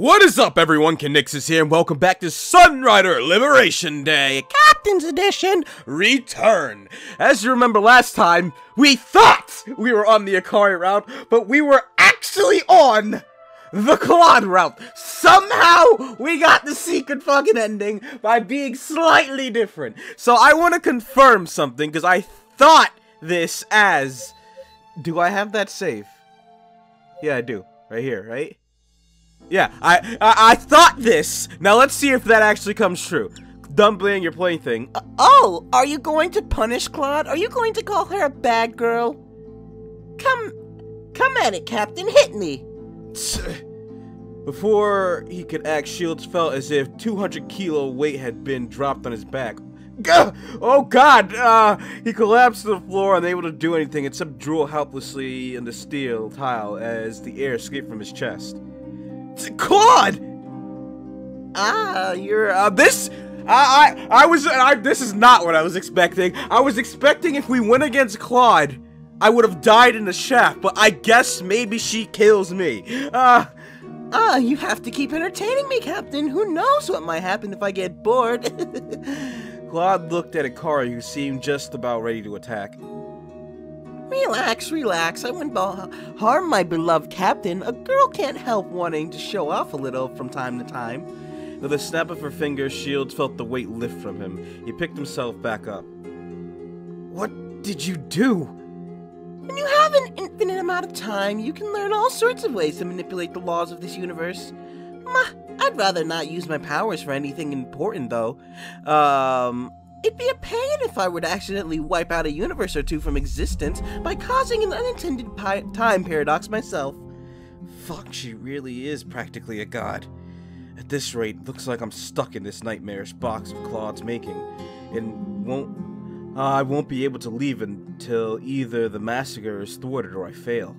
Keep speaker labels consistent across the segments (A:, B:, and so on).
A: What is up, everyone? Conixis here, and welcome back to Sunrider Liberation Day, Captain's Edition Return. As you remember last time, we thought we were on the Icari route, but we were actually on the Claude route. Somehow, we got the secret fucking ending by being slightly different. So I want to confirm something, because I thought this as... Do I have that save? Yeah, I do. Right here, right? Yeah, I thought this. Now let's see if that actually comes true. Dumpling your plaything.
B: Oh, are you going to punish Claude? Are you going to call her a bad girl? Come at it, Captain. Hit me.
A: Before he could act, Shields felt as if 200 kilo weight had been dropped on his back. Gah! Oh God! He collapsed to the floor, unable to do anything except drool helplessly in the steel tile as the air escaped from his chest. Claude! This is not what I was expecting. I was expecting if we went against Claude, I would have died in the shaft, but I guess maybe she kills me.
B: You have to keep entertaining me, Captain. Who knows what might happen if I get bored?
A: Claude looked at Icari, who seemed just about ready to attack.
B: Relax, relax. I wouldn't harm my beloved Captain. A girl can't help wanting to show off a little from time to time.
A: With a snap of her fingers, Shields felt the weight lift from him. He picked himself back up. What did you do?
B: When you have an infinite amount of time, you can learn all sorts of ways to manipulate the laws of this universe. I'd rather not use my powers for anything important, though. It'd be a pain if I were to accidentally wipe out a universe or two from existence by causing an unintended time paradox myself.
A: Fuck, she really is practically a god. At this rate, looks like I'm stuck in this nightmarish box of Claude's making, and I won't be able to leave until either the massacre is thwarted or I fail.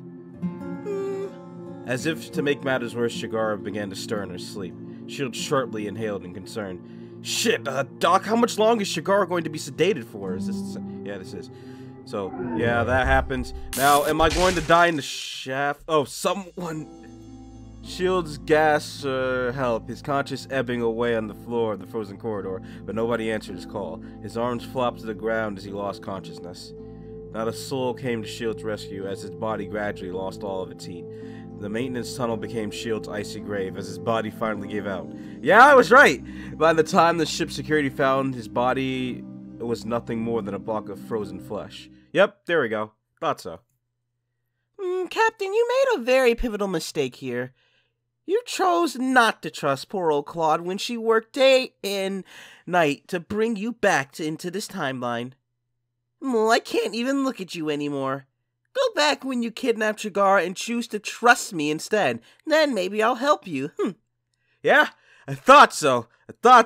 A: As if to make matters worse, Shigara began to stir in her sleep. Shield sharply inhaled in concern. Shit, Doc, how much longer is Shigara going to be sedated for? Is this... Yeah, this is. So, yeah, that happens. Now, am I going to die in the shaft? Oh, someone... Shield's gasps help, his conscience ebbing away on the floor of the frozen corridor, but nobody answered his call. His arms flopped to the ground as he lost consciousness. Not a soul came to Shield's rescue as his body gradually lost all of its heat. The maintenance tunnel became Shield's icy grave as his body finally gave out. Yeah, I was right! By the time the ship's security found his body, it was nothing more than a block of frozen flesh. Yep, there we go. Thought so.
B: Captain, you made a very pivotal mistake here. You chose not to trust poor old Claude when she worked day and night to bring you back into this timeline. I can't even look at you anymore. Go back when you kidnapped Shigara and choose to trust me instead. Then maybe I'll help you.
A: Yeah, I thought so.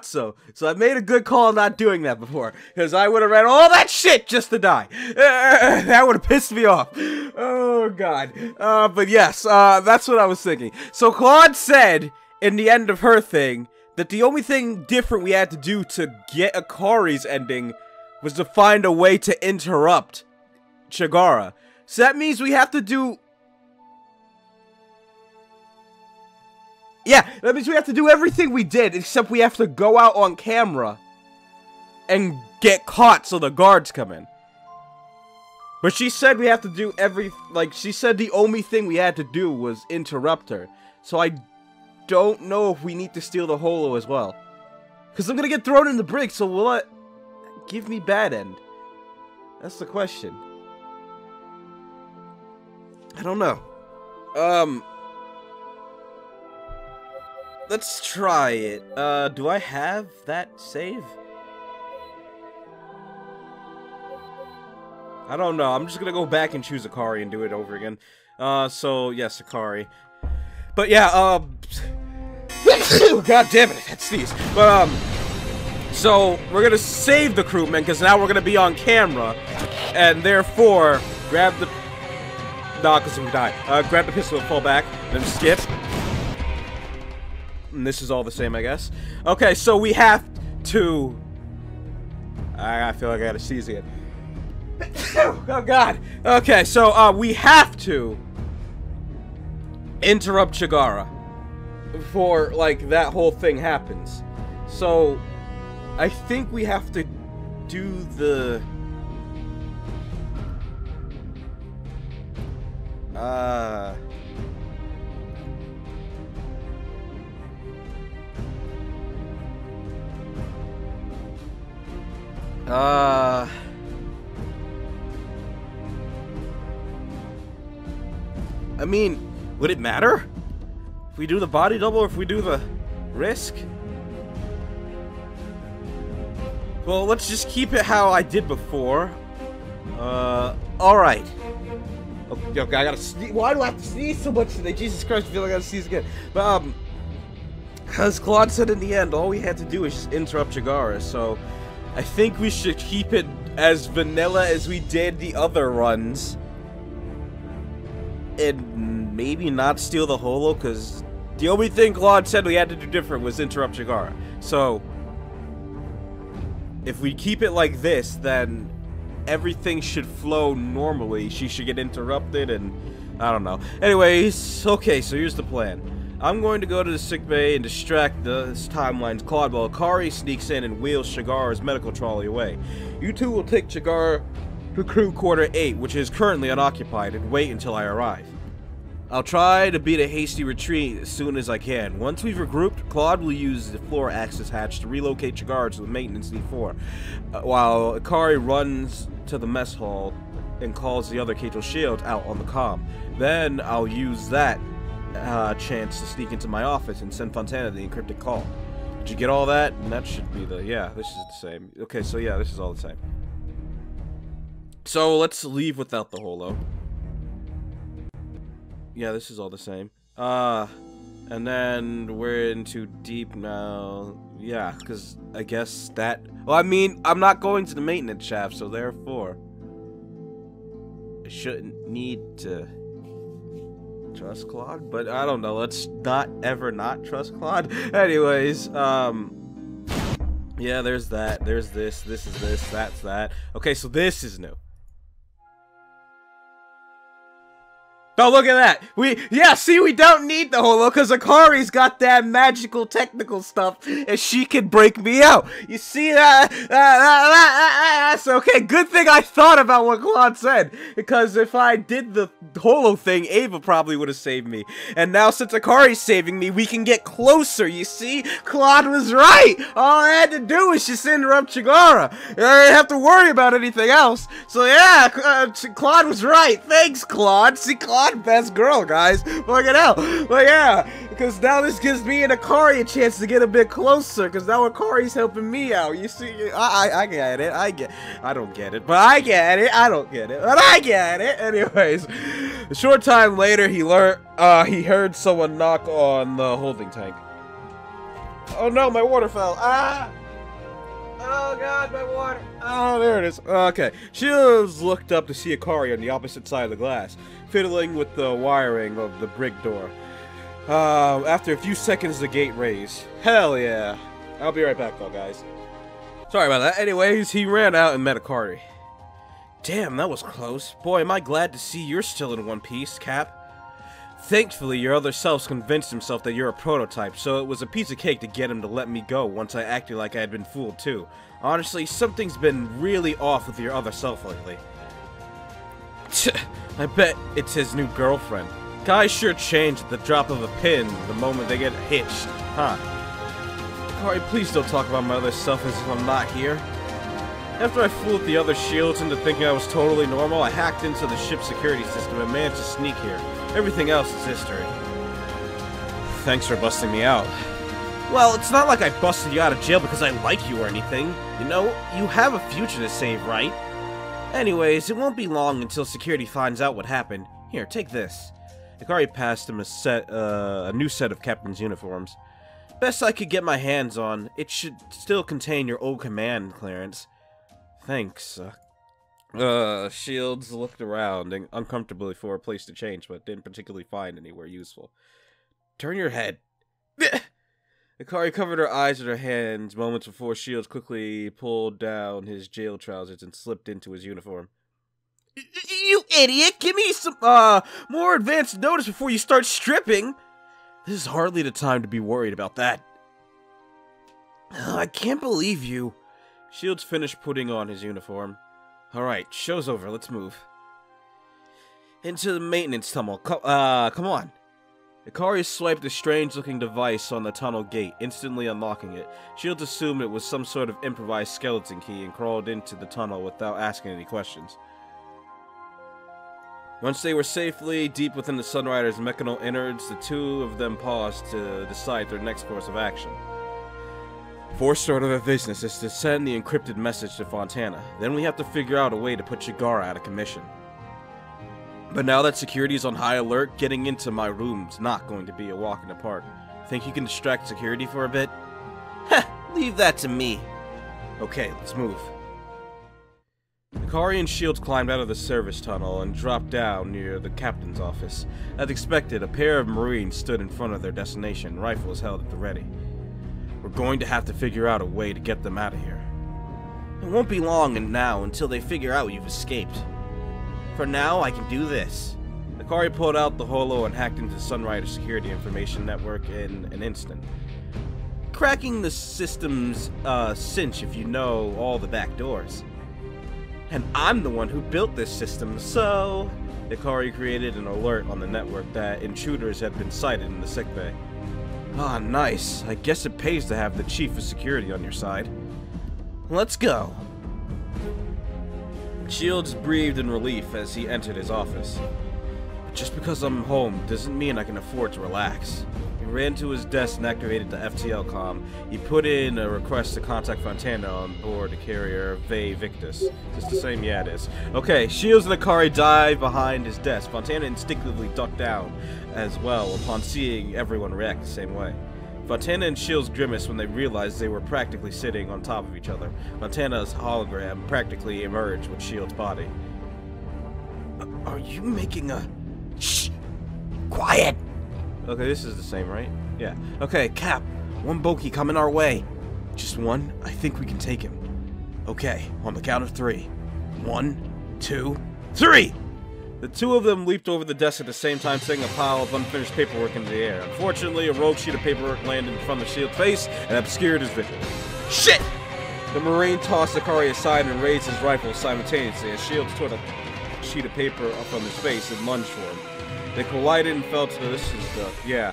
A: So I made a good call not doing that before, because I would have read all that shit just to die. That would have pissed me off. Oh, God. But yes, that's what I was thinking. So Claude said, in the end of her thing, that the only thing different we had to do to get Icari's ending was to find a way to interrupt Shigara. So that means we have to do... Yeah, that means we have to do everything we did, except we have to go out on camera and get caught so the guards come in. But she said we have to do she said the only thing we had to do was interrupt her. So I don't know if we need to steal the holo as well. Because I'm gonna get thrown in the brig, so will it give me bad end? That's the question. I don't know. Let's try it. Do I have that save? I don't know. I'm just gonna go back and choose Icari and do it over again. So, yes, Icari. But yeah, God damn it, that sneeze. But, so, we're gonna save the crewman, because now we're gonna be on camera, and therefore, grab the... Nah, because we die. Grab the pistol and fall back, then skip. And this is all the same, I guess. Okay, so we have to... I feel like I gotta sneeze again. Oh, God. Okay, so, we have to interrupt Shigara. before, like, that whole thing happens. So, I think we have to do the... I mean, would it matter? If we do the body double or if we do the risk? Well, let's just keep it how I did before. Alright. Okay, I gotta sneeze. Why do I have to sneeze so much today? Jesus Christ, I feel like I gotta sneeze again. But, as Claude said in the end, all we had to do is just interrupt Chigara, so I think we should keep it as vanilla as we did the other runs. And maybe not steal the holo, because the only thing Claude said we had to do different was interrupt Chigara. So, if we keep it like this, then everything should flow normally. She should get interrupted, and I don't know. Anyways, okay, so here's the plan. I'm going to go to the sickbay and distract the timeline's Claude while Icari sneaks in and wheels Chigara's medical trolley away. You two will take Chigara to crew quarter 8, which is currently unoccupied, and wait until I arrive. I'll try to beat a hasty retreat as soon as I can. Once we've regrouped, Claude will use the floor access hatch to relocate Chigara to the maintenance D4, while Icari runs to the mess hall and calls the other Kato shield out on the comm. Then I'll use that chance to sneak into my office and send Fontana the encrypted call. Did you get all that? And that should be the... yeah, this is the same. Okay, so yeah, this is all the same. So let's leave without the holo. Yeah, this is all the same. And then we're in too deep now. Yeah, because I guess that... well, I mean, I'm not going to the maintenance shaft, so therefore... I shouldn't need to trust Claude, but I don't know. Let's not ever not trust Claude. Anyways, yeah, there's that. There's this. This is this. That's that. Okay, so this is new. Oh, look at that! See, we don't need the holo, because Icari's got that magical technical stuff, and she can break me out. You see that? That's okay. Good thing I thought about what Claude said, because if I did the holo thing, Ava probably would have saved me. And now, since Icari's saving me, we can get closer, you see? Claude was right! All I had to do was just interrupt Chigara. I didn't have to worry about anything else. So yeah, Claude was right. Thanks, Claude. See, Claude, best girl, guys. Look it out. But yeah, because now this gives me and Icari a chance to get a bit closer, because now Icari's helping me out. You see, I get it. I don't get it, but I get it. I don't get it, but I get it. Anyways, a short time later, he heard someone knock on the holding tank. Oh no, my water fell. Ah! Oh god, my water. Oh, there it is. Okay. Shields looked up to see Icari on the opposite side of the glass, fiddling with the wiring of the brick door. After a few seconds, the gate raised. Hell yeah. I'll be right back though, guys. Sorry about that. Anyways, he ran out and met Icari. Damn, that was close. Boy, am I glad to see you're still in one piece, Cap. Thankfully, your other self convinced himself that you're a prototype, so it was a piece of cake to get him to let me go once I acted like I had been fooled too. Honestly, something's been really off with your other self lately. I bet it's his new girlfriend. Guys sure change at the drop of a pin the moment they get hitched, huh? Icari, please don't talk about my other self as if I'm not here. After I fooled the other shields into thinking I was totally normal, I hacked into the ship's security system and managed to sneak here. Everything else is history. Thanks for busting me out. Well, it's not like I busted you out of jail because I like you or anything. You know, you have a future to save, right? Anyways, it won't be long until security finds out what happened. Here, take this. Icari passed him a new set of captain's uniforms. Best I could get my hands on. It should still contain your old command clearance. Thanks. Shields looked around uncomfortably for a place to change, but didn't particularly find anywhere useful. Turn your head. Icari covered her eyes with her hands moments before Shields quickly pulled down his jail trousers and slipped into his uniform. You idiot! Give me some, more advance notice before you start stripping! This is hardly the time to be worried about that.
B: I can't believe you.
A: Shields finished putting on his uniform. Alright, show's over, let's move. Into the maintenance tunnel. Come on. Icari swiped a strange-looking device on the tunnel gate, instantly unlocking it. Shields assumed it was some sort of improvised skeleton key and crawled into the tunnel without asking any questions. Once they were safely deep within the Sunrider's mechanal innards, the two of them paused to decide their next course of action. First order of business is to send the encrypted message to Fontana. Then we have to figure out a way to put Chigara out of commission. But now that security is on high alert, getting into my room's not going to be a walk in the park. Think you can distract security for a bit?
B: Heh, leave that to me.
A: Okay, let's move. Icari and Shields climbed out of the service tunnel and dropped down near the captain's office. As expected, a pair of Marines stood in front of their destination, rifles held at the ready. We're going to have to figure out a way to get them out of here.
B: It won't be long now until they figure out you've escaped. For now, I can do this.
A: Icari pulled out the holo and hacked into the Sunrider security information network in an instant.
B: Cracking the system's cinch if you know all the back doors. And I'm the one who built this system, so...
A: Icari created an alert on the network that intruders had been sighted in the sickbay. Ah, nice. I guess it pays to have the chief of security on your side.
B: Let's go.
A: Shields breathed in relief as he entered his office. But just because I'm home doesn't mean I can afford to relax. He ran to his desk and activated the FTL comm. He put in a request to contact Fontana on board the carrier Ve Victus. It's the same? Yeah, it is. Okay, Shields and Icari dive behind his desk. Fontana instinctively ducked down as well upon seeing everyone react the same way. Fontana and Shields grimaced when they realized they were practically sitting on top of each other. Fontana's hologram practically emerged with Shields' body.
B: Are you making a... Shh! Quiet!
A: Okay, this is the same, right? Yeah.
B: Okay, Cap. One bogey coming our way.
A: Just one? I think we can take him.
B: Okay, on the count of 3. 1, 2, 3!
A: The two of them leaped over the desk at the same time, setting a pile of unfinished paperwork into the air. Unfortunately, a rogue sheet of paperwork landed in front of Shields' face and obscured his vision.
B: Shit!
A: The Marine tossed Icari aside and raised his rifle simultaneously as Shields tore a sheet of paper from his face and lunged for him. They collided and fell to this is the... yeah.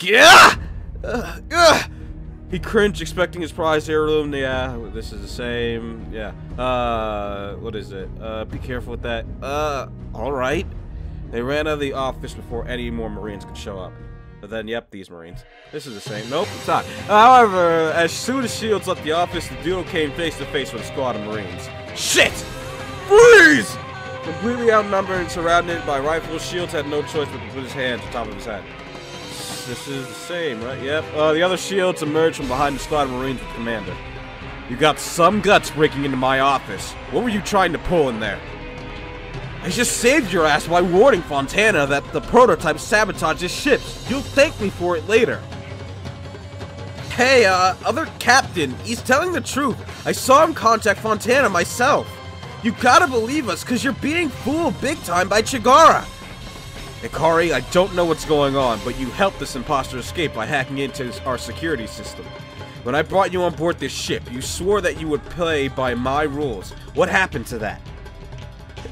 B: Yeah!
A: He cringed, expecting his prized heirloom. Yeah, this is the same. Yeah. What is it? Be careful with that. Alright. They ran out of the office before any more Marines could show up. But then, yep, these Marines. This is the same. Nope, it's not. However, as soon as Shields left the office, the duo came face to face with a squad of Marines.
B: Shit!
A: Freeze! Completely outnumbered and surrounded by rifles, Shields had no choice but to put his hands on top of his head. This is the same, right? Yep. The other Shields emerged from behind the squad of Marines with Commander. You got some guts breaking into my office. What were you trying to pull in there?
B: I just saved your ass by warning Fontana that the prototype sabotaged his ships. You'll thank me for it later. Hey, other captain, he's telling the truth. I saw him contact Fontana myself. You gotta believe us, cause you're being fooled big time by Chigara.
A: Icari, I don't know what's going on, but you helped this imposter escape by hacking into our security system. When I brought you on board this ship, you swore that you would play by my rules. What happened to that?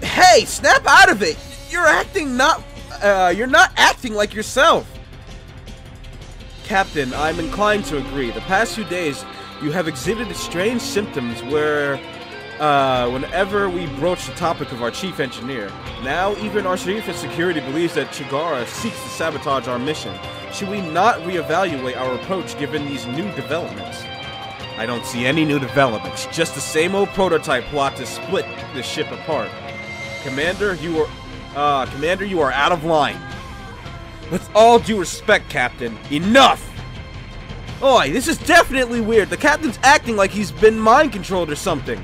B: Hey, snap out of it! You're not acting like yourself.
A: Captain, I'm inclined to agree. The past few days, you have exhibited strange symptoms where... whenever we broach the topic of our chief engineer, now even our chief of security believes that Chigara seeks to sabotage our mission. Should we not reevaluate our approach given these new developments? I don't see any new developments, just the same old prototype plot to split the ship apart. Commander, you are out of line. With all due respect, Captain, enough!
B: Oi, this is definitely weird. The captain's acting like he's been mind-controlled or something.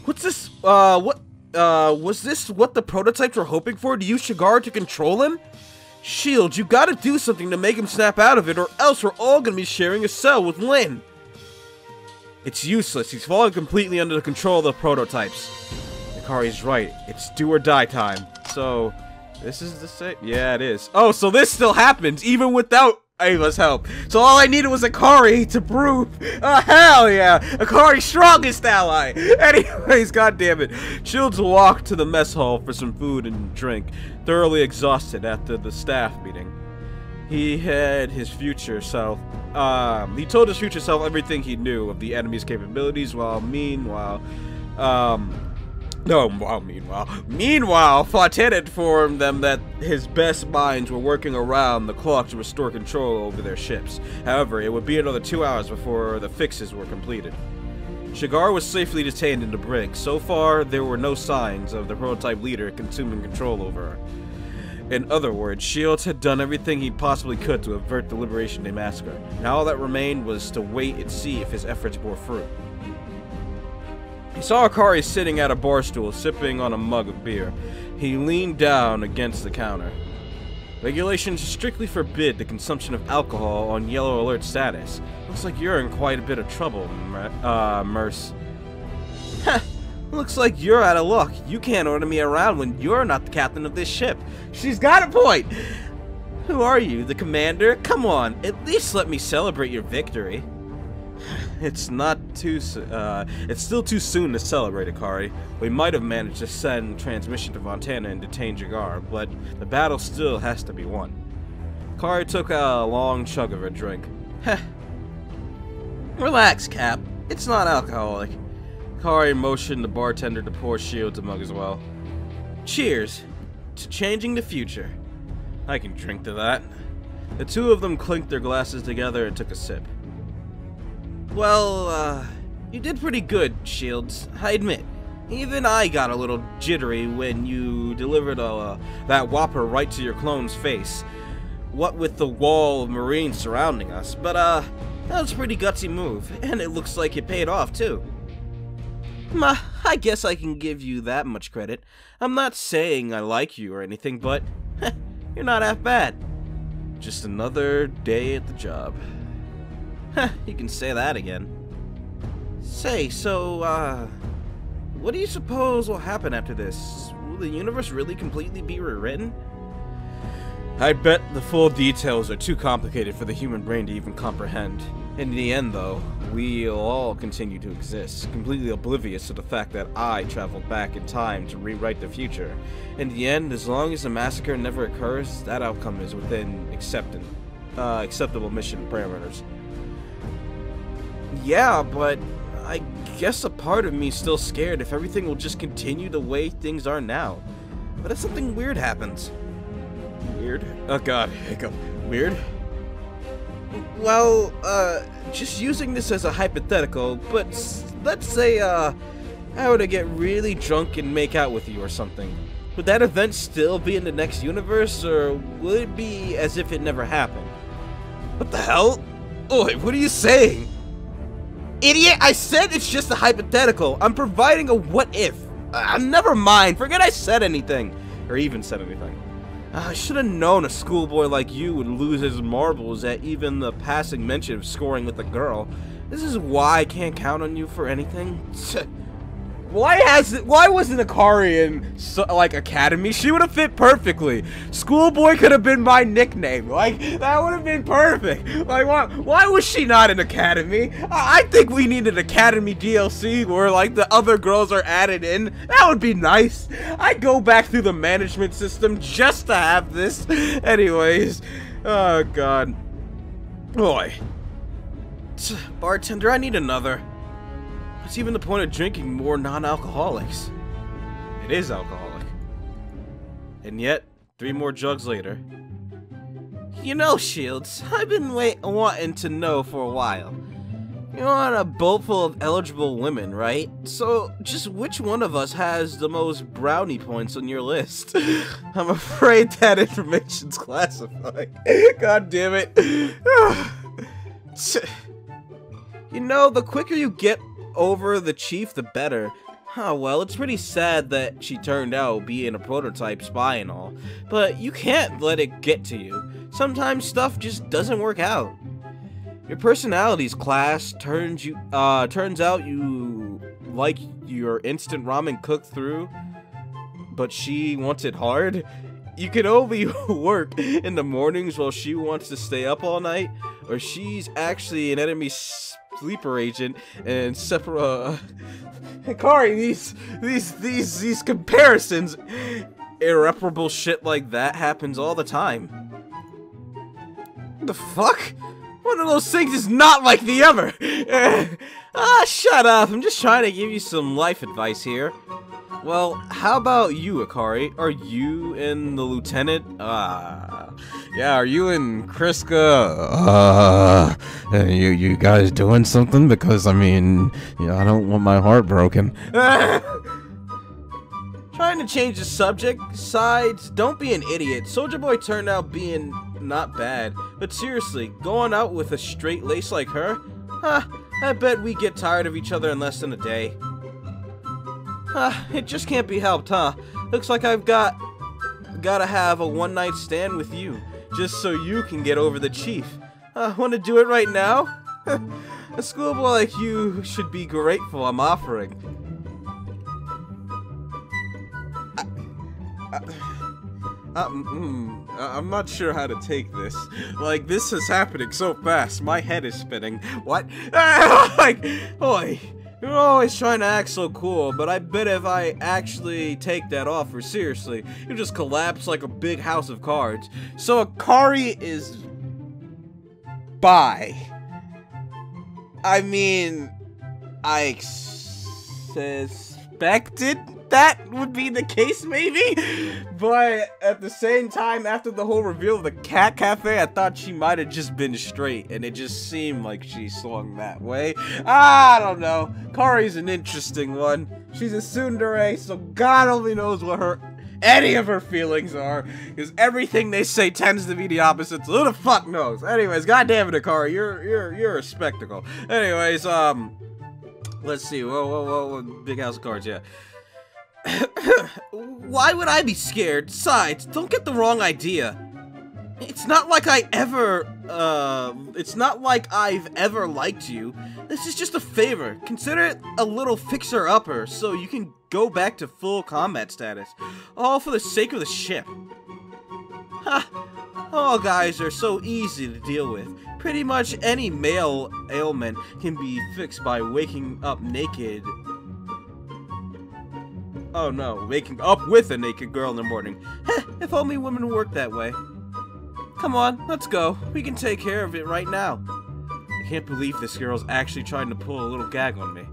B: What's this? Was this what the prototypes were hoping for? To use Chigara to control him? Shield, you gotta do something to make him snap out of it, or else we're all gonna be sharing a cell with Lin.
A: It's useless. He's fallen completely under the control of the prototypes. Icari's right. It's do or die time. So, This is the same. Yeah, it is. Oh, so this still happens even without Ava's help. So all I needed was Icari to prove. Hell yeah! Icari's strongest ally! Anyways, goddammit. Shields walked to the mess hall for some food and drink, thoroughly exhausted after the staff meeting. He had his future self. He told his future self everything he knew of the enemy's capabilities, Meanwhile, Fontaine informed them that his best minds were working around the clock to restore control over their ships. However, it would be another 2 hours before the fixes were completed. Shigar was safely detained in the brig. So far, there were no signs of the prototype leader consuming control over her. In other words, Shields had done everything he possibly could to avert the Liberation Day massacre. Now all that remained was to wait and see if his efforts bore fruit. He saw Icari sitting at a bar stool, sipping on a mug of beer. He leaned down against the counter. Regulations strictly forbid the consumption of alcohol on yellow alert status. Looks like you're in quite a bit of trouble, Merce. Heh, looks like you're out of luck. You can't order me around when you're not the captain of this ship. She's got a point! Who are you, the commander? Come on, at least let me celebrate your victory. It's still too soon to celebrate, Icari. We might have managed to send transmission to Montana and detain Jagar, but the battle still has to be won. Icari took a long chug of her drink. Heh. Relax, Cap. It's not alcoholic. Icari motioned the bartender to pour Shields a mug as well. Cheers to changing the future. I can drink to that. The two of them clinked their glasses together and took a sip. Well, you did pretty good, Shields. I admit. Even I got a little jittery when you delivered that whopper right to your clone's face. What with the wall of Marines surrounding us. But, that was a pretty gutsy move. And it looks like it paid off, too. I guess I can give you that much credit. I'm not saying I like you or anything, but you're not half bad. Just another day at the job. You can say that again. Say, so, what do you suppose will happen after this? Will the universe really completely be rewritten? I bet the full details are too complicated for the human brain to even comprehend. In the end, though, we'll all continue to exist, completely oblivious to the fact that I traveled back in time to rewrite the future. In the end, as long as the massacre never occurs, that outcome is within acceptable mission parameters. Yeah, but I guess a part of me is still scared if everything will just continue the way things are now. But if something weird happens. Weird? Oh god, hiccup. Weird? Well, just using this as a hypothetical, but let's say, I were to get really drunk and make out with you or something. Would that event still be in the next universe, or will it be as if it never happened? What the hell? Oi, what are you saying? Idiot, I said it's just a hypothetical. I'm providing a what-if. Never mind, forget I said anything. Or even said anything. I should have known a schoolboy like you would lose his marbles at even the passing mention of scoring with a girl. This is why I can't count on you for anything. Why wasn't Icari in, like, Academy? She would have fit perfectly. Schoolboy could have been my nickname. Like, that would have been perfect. Like, why was she not in Academy? I think we need an Academy DLC where, like, the other girls are added in. That would be nice. I'd go back through the management system just to have this. Anyways. Oh, God. Boy. Bartender, I need another. What's even the point of drinking more non-alcoholics? It is alcoholic. And yet, 3 more jugs later. You know, Shields, I've been wanting to know for a while. You're on a boat full of eligible women, right? So, just which one of us has the most brownie points on your list? I'm afraid that information's classified. God damn it. You know, the quicker you get over the chief, the better. Oh, well, it's pretty sad that she turned out being a prototype spy and all, but you can't let it get to you. Sometimes stuff just doesn't work out. Your personality's class turns out you like your instant ramen cooked through, but she wants it hard. you can only work in the mornings while she wants to stay up all night, or she's actually an enemy sleeper agent and separate. Icari, these comparisons, irreparable shit like that happens all the time. What the fuck? One of those things is not like the other. Shut up. I'm just trying to give you some life advice here. Well, how about you, Icari? Are you and the lieutenant? Yeah, are you and Kriska? You guys doing something? Because, I mean, yeah, I don't want my heart broken. Trying to change the subject. Besides, don't be an idiot. Soldier Boy turned out being not bad. But seriously, going out with a straight lace like her? I bet we get tired of each other in less than a day. It just can't be helped, huh? Looks like I've gotta have a one-night stand with you, just so you can get over the chief. Wanna do it right now? A schoolboy like you should be grateful I'm offering. I'm not sure how to take this. Like, this is happening so fast, my head is spinning. What? Like, boy. You're always trying to act so cool, but I bet if I actually take that offer seriously, you just collapse like a big house of cards. So Icari is bi. I mean, I suspected that would be the case, maybe? But at the same time, after the whole reveal of the cat cafe, I thought she might have just been straight, and it just seemed like she swung that way. I don't know. Kari's an interesting one. She's a tsundere, so God only knows what any of her feelings are, because everything they say tends to be the opposite, so who the fuck knows? Anyways, goddamn it, Icari, you're a spectacle. Anyways, let's see, whoa, big house of cards, yeah. Why would I be scared? Besides, don't get the wrong idea. It's not like I've ever liked you. This is just a favor. Consider it a little fixer-upper so you can go back to full combat status. All for the sake of the ship. Ha! All guys are so easy to deal with. Pretty much any male ailment can be fixed by waking up naked. Oh no, waking up with a naked girl in the morning. Heh, if only women work that way. Come on, let's go. We can take care of it right now. I can't believe this girl's actually trying to pull a little gag on me.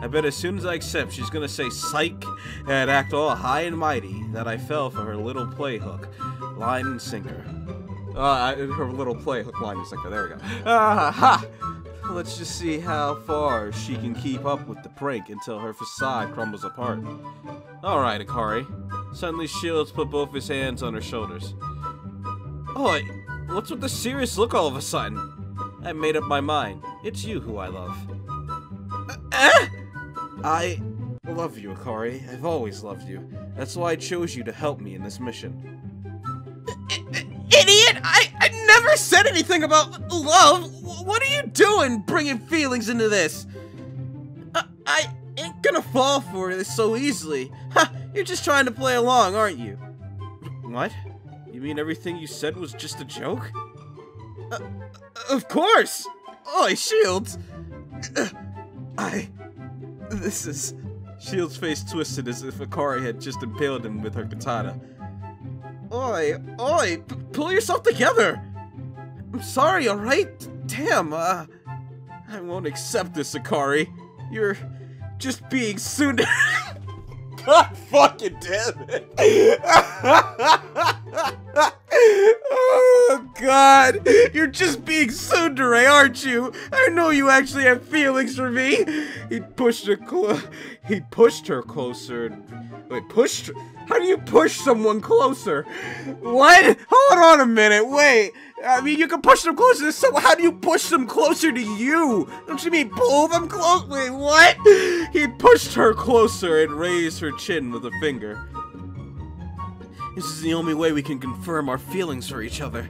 A: I bet as soon as I accept, she's gonna say psych and act all high and mighty that I fell for her little play hook, line and sinker. Her little play hook, line and sinker, there we go. Ha! Let's just see how far she can keep up with the prank until her facade crumbles apart. Alright, Icari. Suddenly Shields put both his hands on her shoulders. Oi, what's with the serious look all of a sudden? I made up my mind. It's you who I love. I love you, Icari. I've always loved you. That's why I chose you to help me in this mission. Idiot! I never said anything about love! What are you doing, bringing feelings into this? I ain't gonna fall for this so easily. Ha! You're just trying to play along, aren't you? What? You mean everything you said was just a joke? Of course! Oi, Shields! This is... Shields' face twisted as if Icari had just impaled him with her katana. Oi, pull yourself together! I'm sorry, alright? Damn, I won't accept this, Icari. You're just being tsundere. God fucking damn it. Oh, God. You're just being tsundere, aren't you? I know you actually have feelings for me. He pushed her closer. Wait, pushed? How do you push someone closer? What? Hold on a minute, wait. I mean, you can push them closer, so how do you push them closer to you? Don't you mean pull them close? Wait, what? He pushed her closer and raised her chin with a finger. This is the only way we can confirm our feelings for each other.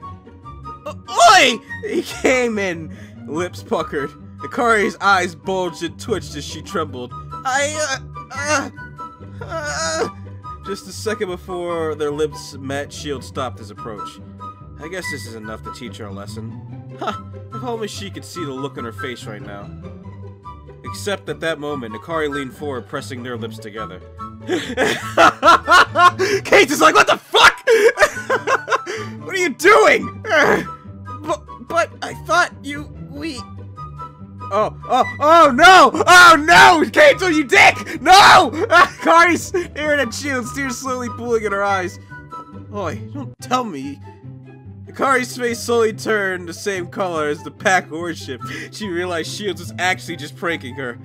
A: Oi! He came in, lips puckered. Icari's eyes bulged and twitched as she trembled. Just a second before their lips met, Shield stopped his approach. I guess this is enough to teach her a lesson. Huh, if only she could see the look on her face right now. Except at that moment, Icari leaned forward, pressing their lips together. Kate is like, what the fuck? What are you doing?
B: But I thought we...
A: Oh no! Oh no! Kato, you dick! No! Icari's staring at Shield, tears slowly pooling in her eyes. Oi, don't tell me. Icari's face slowly turned the same color as the pack warship. She realized Shields was actually just pranking her.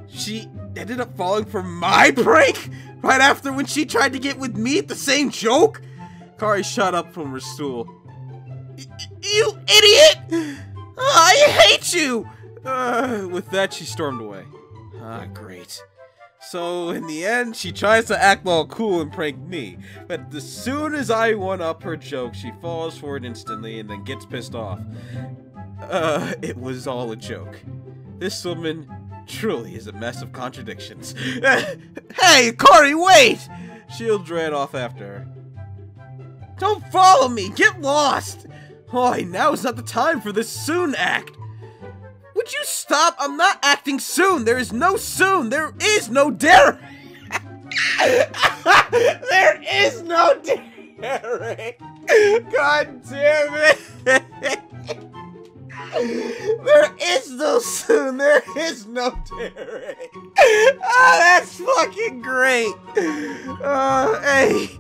A: She ended up falling for my prank? Right after when she tried to get with me at the same joke? Icari shot up from her stool.
B: You idiot! I hate you!
A: With that, she stormed away. Ah, great. So, in the end, she tries to act all cool and prank me. But as soon as I one-up her joke, she falls for it instantly and then gets pissed off. It was all a joke. This woman truly is a mess of contradictions.
B: Hey, Icari, wait!
A: Shield ran off after her.
B: Don't follow me! Get lost! Oi, now is not the time for this soon act! Would you stop? I'm not acting soon! There is no soon! There is no dare! There is no daring! God damn it! There is no soon! There is no daring! Oh, that's fucking great! Hey,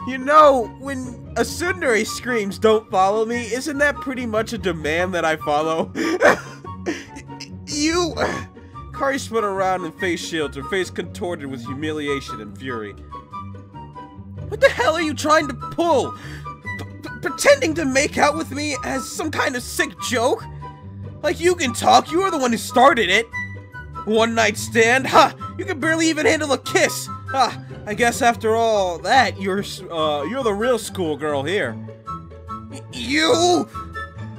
B: you know, when a tsundere screams, "Don't follow me," isn't that pretty much a demand that I follow? You... Icari spun around and faced Shields, her face contorted with humiliation and fury. What the hell are you trying to pull? Pretending to make out with me as some kind of sick joke? Like you can talk, you were the one who started it. One night stand? Ha! You can barely even handle a kiss! Ha! I guess after all that, you're the real schoolgirl here. You...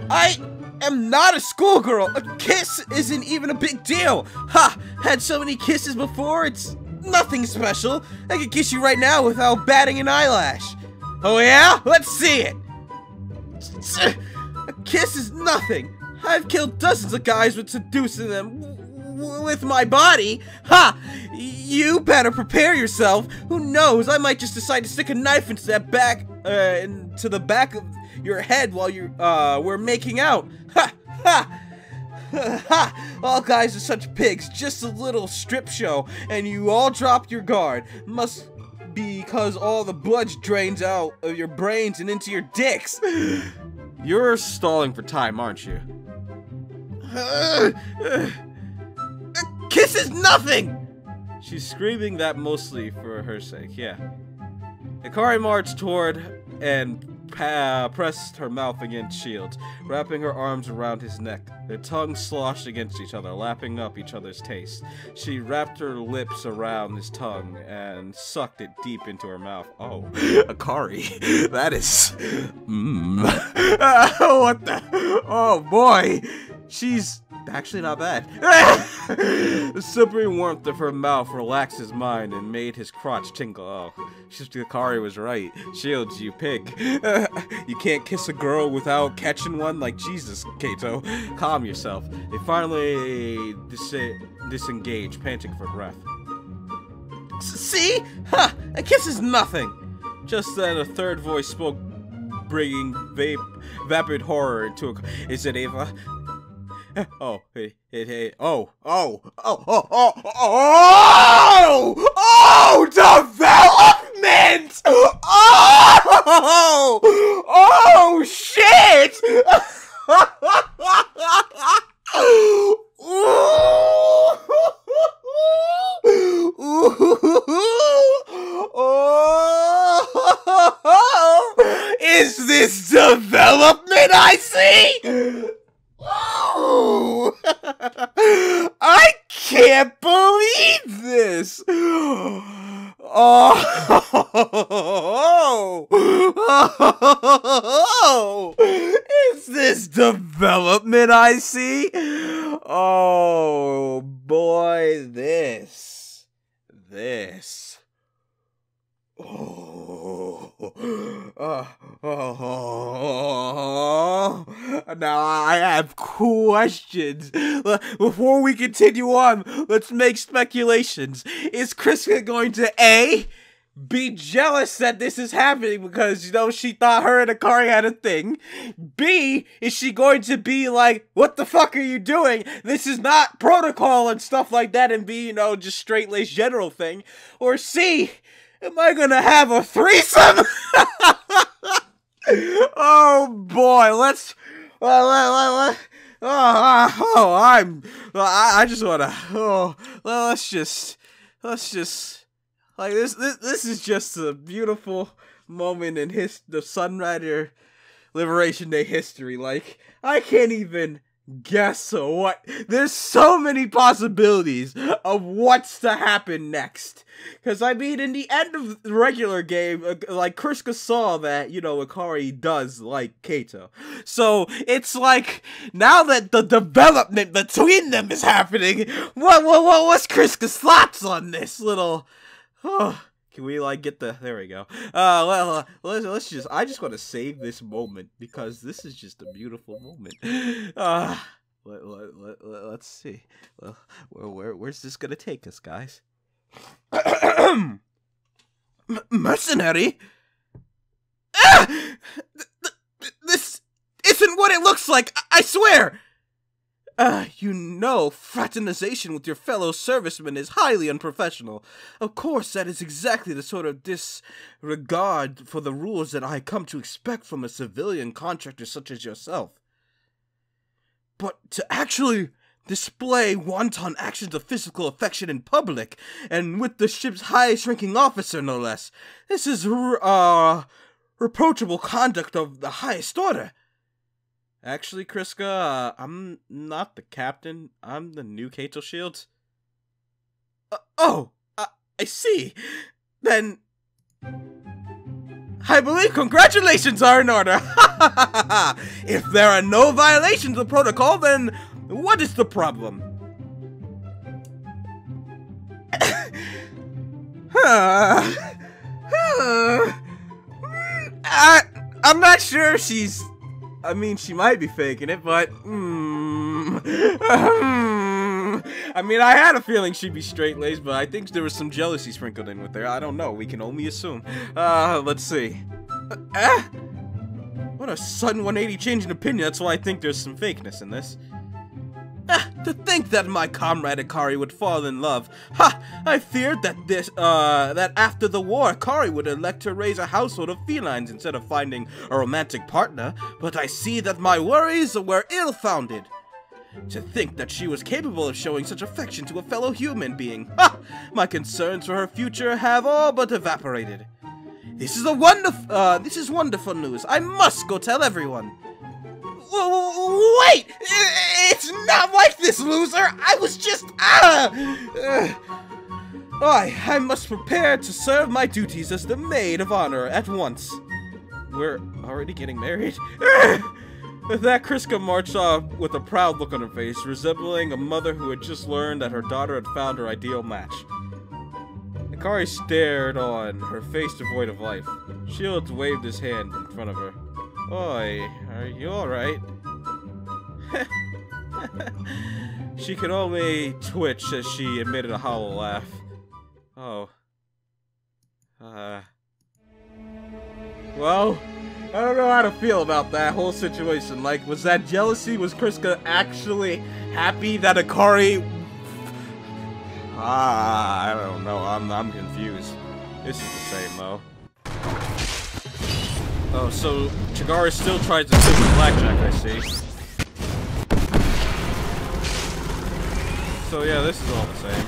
B: I am not a schoolgirl! A kiss isn't even a big deal! Ha! Had so many kisses before, it's nothing special. I could kiss you right now without batting an eyelash. Oh yeah? Let's see it! A kiss is nothing. I've killed dozens of guys with seducing them with my body. Ha! You better prepare yourself. Who knows? I might just decide to stick a knife into that into the back of your head while we're making out. Ha! Ha! Ha! All guys are such pigs. Just a little strip show, and you all dropped your guard. Must be because all the blood drains out of your brains and into your dicks. You're stalling for time, aren't you? A kiss is nothing! She's screaming that mostly for her sake, yeah. Icari marched toward and pressed her mouth against Shields, wrapping her arms around his neck. Their tongues sloshed against each other, lapping up each other's taste. She wrapped her lips around his tongue and sucked it deep into her mouth. Oh, Icari, that is... what the... Oh, boy. She's actually not bad. The slippery warmth of her mouth relaxed his mind and made his crotch tingle. Oh, Icari was right. Shields, you pig. You can't kiss a girl without catching one? Like Jesus, Kato. Calm yourself. They finally disengaged, panting for breath. See? Ha! A kiss is nothing! Just then, a third voice spoke, bringing vapid horror into a... Is it Ava? Oh, development! Oh, shit! Is this development I see? Oh, I can't believe this! Oh, is this development I see? Oh boy, this.
A: Oh, now I have questions. Before we continue on, let's make speculations. Is Kriska going to A, be jealous that this is happening because, you know, she thought her and Icari had a thing? B, is she going to be like, what the fuck are you doing? This is not protocol and stuff like that, and be, you know, just straight-laced general thing? Or C, am I gonna have a threesome? Oh boy, let's. I just wanna. Let's just. Like this is just a beautiful moment in the Sunrider Liberation Day history. Like, I can't even guess what. There's so many possibilities of what's to happen next. Because, I mean, in the end of the regular game, like, Kriska saw that, you know, Icari does like Kato. So, it's like, now that the development between them is happening, what's Kriska's thoughts on this little... Oh, can we, like, get the... There we go. Let's just... I just want to save this moment, because this is just a beautiful moment. Let's see. Where's this gonna take us, guys? Mercenary? This isn't what it looks like, I swear! You know, fraternization with your fellow servicemen is highly unprofessional. Of course, that is exactly the sort of disregard for the rules that I come to expect from a civilian contractor such as yourself. But to actually display wanton actions of physical affection in public, and with the ship's highest-ranking officer, no less, this is, reproachable conduct of the highest order. Actually, Kriska, I'm not the captain. I'm the new Kato Shields. I see. Then, I believe congratulations are in order. If there are no violations of protocol, then what is the problem? I'm not sure she's... I mean, she might be faking it, but... I mean, I had a feeling she'd be straight-laced, but I think there was some jealousy sprinkled in with her. I don't know. We can only assume. Let's see. What a sudden 180 change in opinion. That's why I think there's some fakeness in this. To think that my comrade Icari would fall in love. Ha! I feared that that after the war, Icari would elect to raise a household of felines instead of finding a romantic partner, but I see that my worries were ill-founded. To think that she was capable of showing such affection to a fellow human being. Ha! My concerns for her future have all but evaporated. This is wonderful news. I must go tell everyone. Wait! It's not like this, loser! I was just... I must prepare to serve my duties as the maid of honor at once. We're already getting married? With that, Kriska marched off with a proud look on her face, resembling a mother who had just learned that her daughter had found her ideal match. Icari stared on, her face devoid of life. Shields waved his hand in front of her. Oi, are you alright? She could only twitch as she emitted a hollow laugh. Oh. Well, I don't know how to feel about that whole situation. Like, was that jealousy? Was Kriska actually happy that Icari... I don't know. I'm confused. This is the same, though. Oh, so Chigara still tries to take the blackjack, I see. So yeah, this is all the same.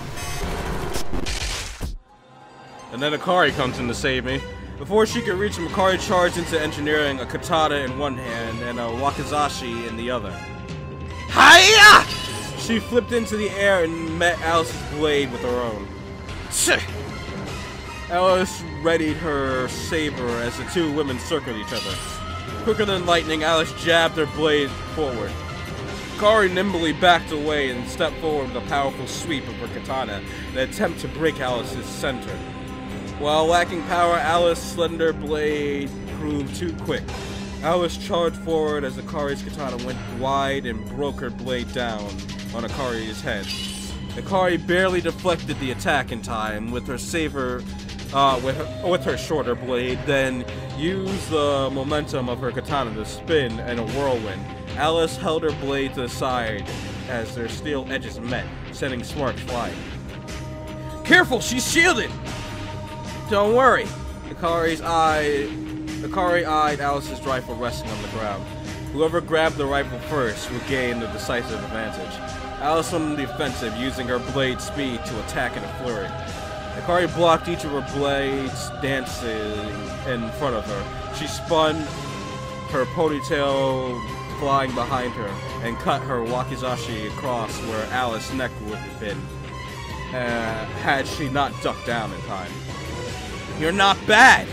A: And then Icari comes in to save me. Before she could reach him, Icari charged into engineering, a katana in one hand and a wakizashi in the other. Hiya! She flipped into the air and met Alice's blade with her own. Alice readied her saber as the two women circled each other. Quicker than lightning, Alice jabbed her blade forward. Icari nimbly backed away and stepped forward with a powerful sweep of her katana in an attempt to break Alice's center. While lacking power, Alice's slender blade proved too quick. Alice charged forward as Icari's katana went wide and broke her blade down on Icari's head. Icari barely deflected the attack in time with her with her shorter blade, then used the momentum of her katana to spin in a whirlwind. Alice held her blade to the side as their steel edges met, sending sparks flying. Careful, she's shielded! Don't worry. Icari eyed Alice's rifle resting on the ground. Whoever grabbed the rifle first would gain the decisive advantage. Alice went on the offensive, using her blade speed to attack in a flurry. Icari blocked each of her blades, dancing in front of her. She spun, her ponytail flying behind her, and cut her wakizashi across where Alice's neck would have been, had she not ducked down in time. You're not bad!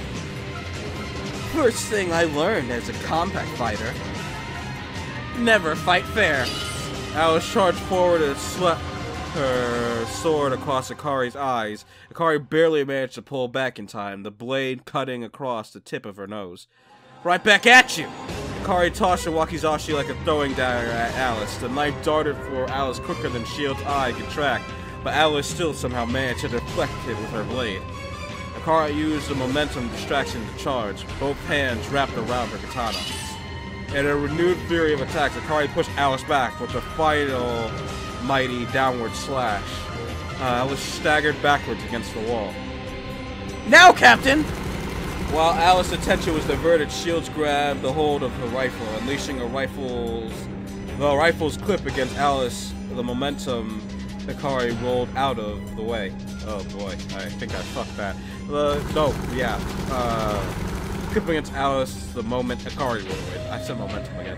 A: First thing I learned as a combat fighter. Never fight fair. Alice charged forward and swept her sword across Icari's eyes. Icari barely managed to pull back in time, the blade cutting across the tip of her nose. Right back at you! Icari tossed her wakizashi like a throwing dagger at Alice. The knife darted for Alice quicker than Shield's eye could track, but Alice still somehow managed to deflect it with her blade. Icari used the momentum distraction to charge, both hands wrapped around her katana. In a renewed fury of attacks, Icari pushed Alice back with a final mighty downward slash. Alice staggered backwards against the wall. Now, Captain! While Alice's attention was diverted, Shields grabbed the hold of her rifle, unleashing the rifle's clip against Alice. The momentum Icari rolled out of the way. Oh boy, I think I fucked that. Clip against Alice the moment Icari rolled away. I said momentum again.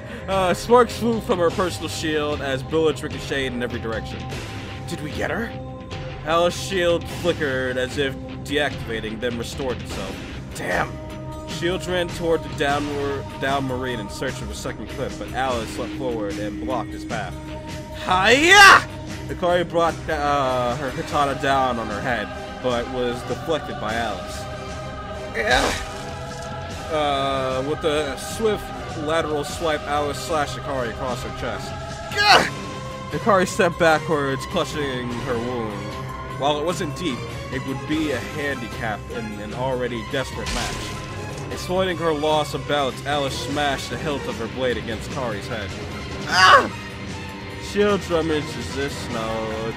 A: Sparks flew from her personal shield as bullets ricocheted in every direction. Did we get her? Alice's shield flickered as if deactivating, then restored itself. Damn! Shields ran toward the down Marine in search of a second clip, but Alice leapt forward and blocked his path. Hiya! Icari brought her katana down on her head, but was deflected by Alice. With a swift lateral swipe, Alice slashed Icari across her chest. Icari stepped backwards, clutching her wound. While it wasn't deep, it would be a handicap in an already desperate match. Exploiting her loss of balance, Alice smashed the hilt of her blade against Icari's head. Shields rummaged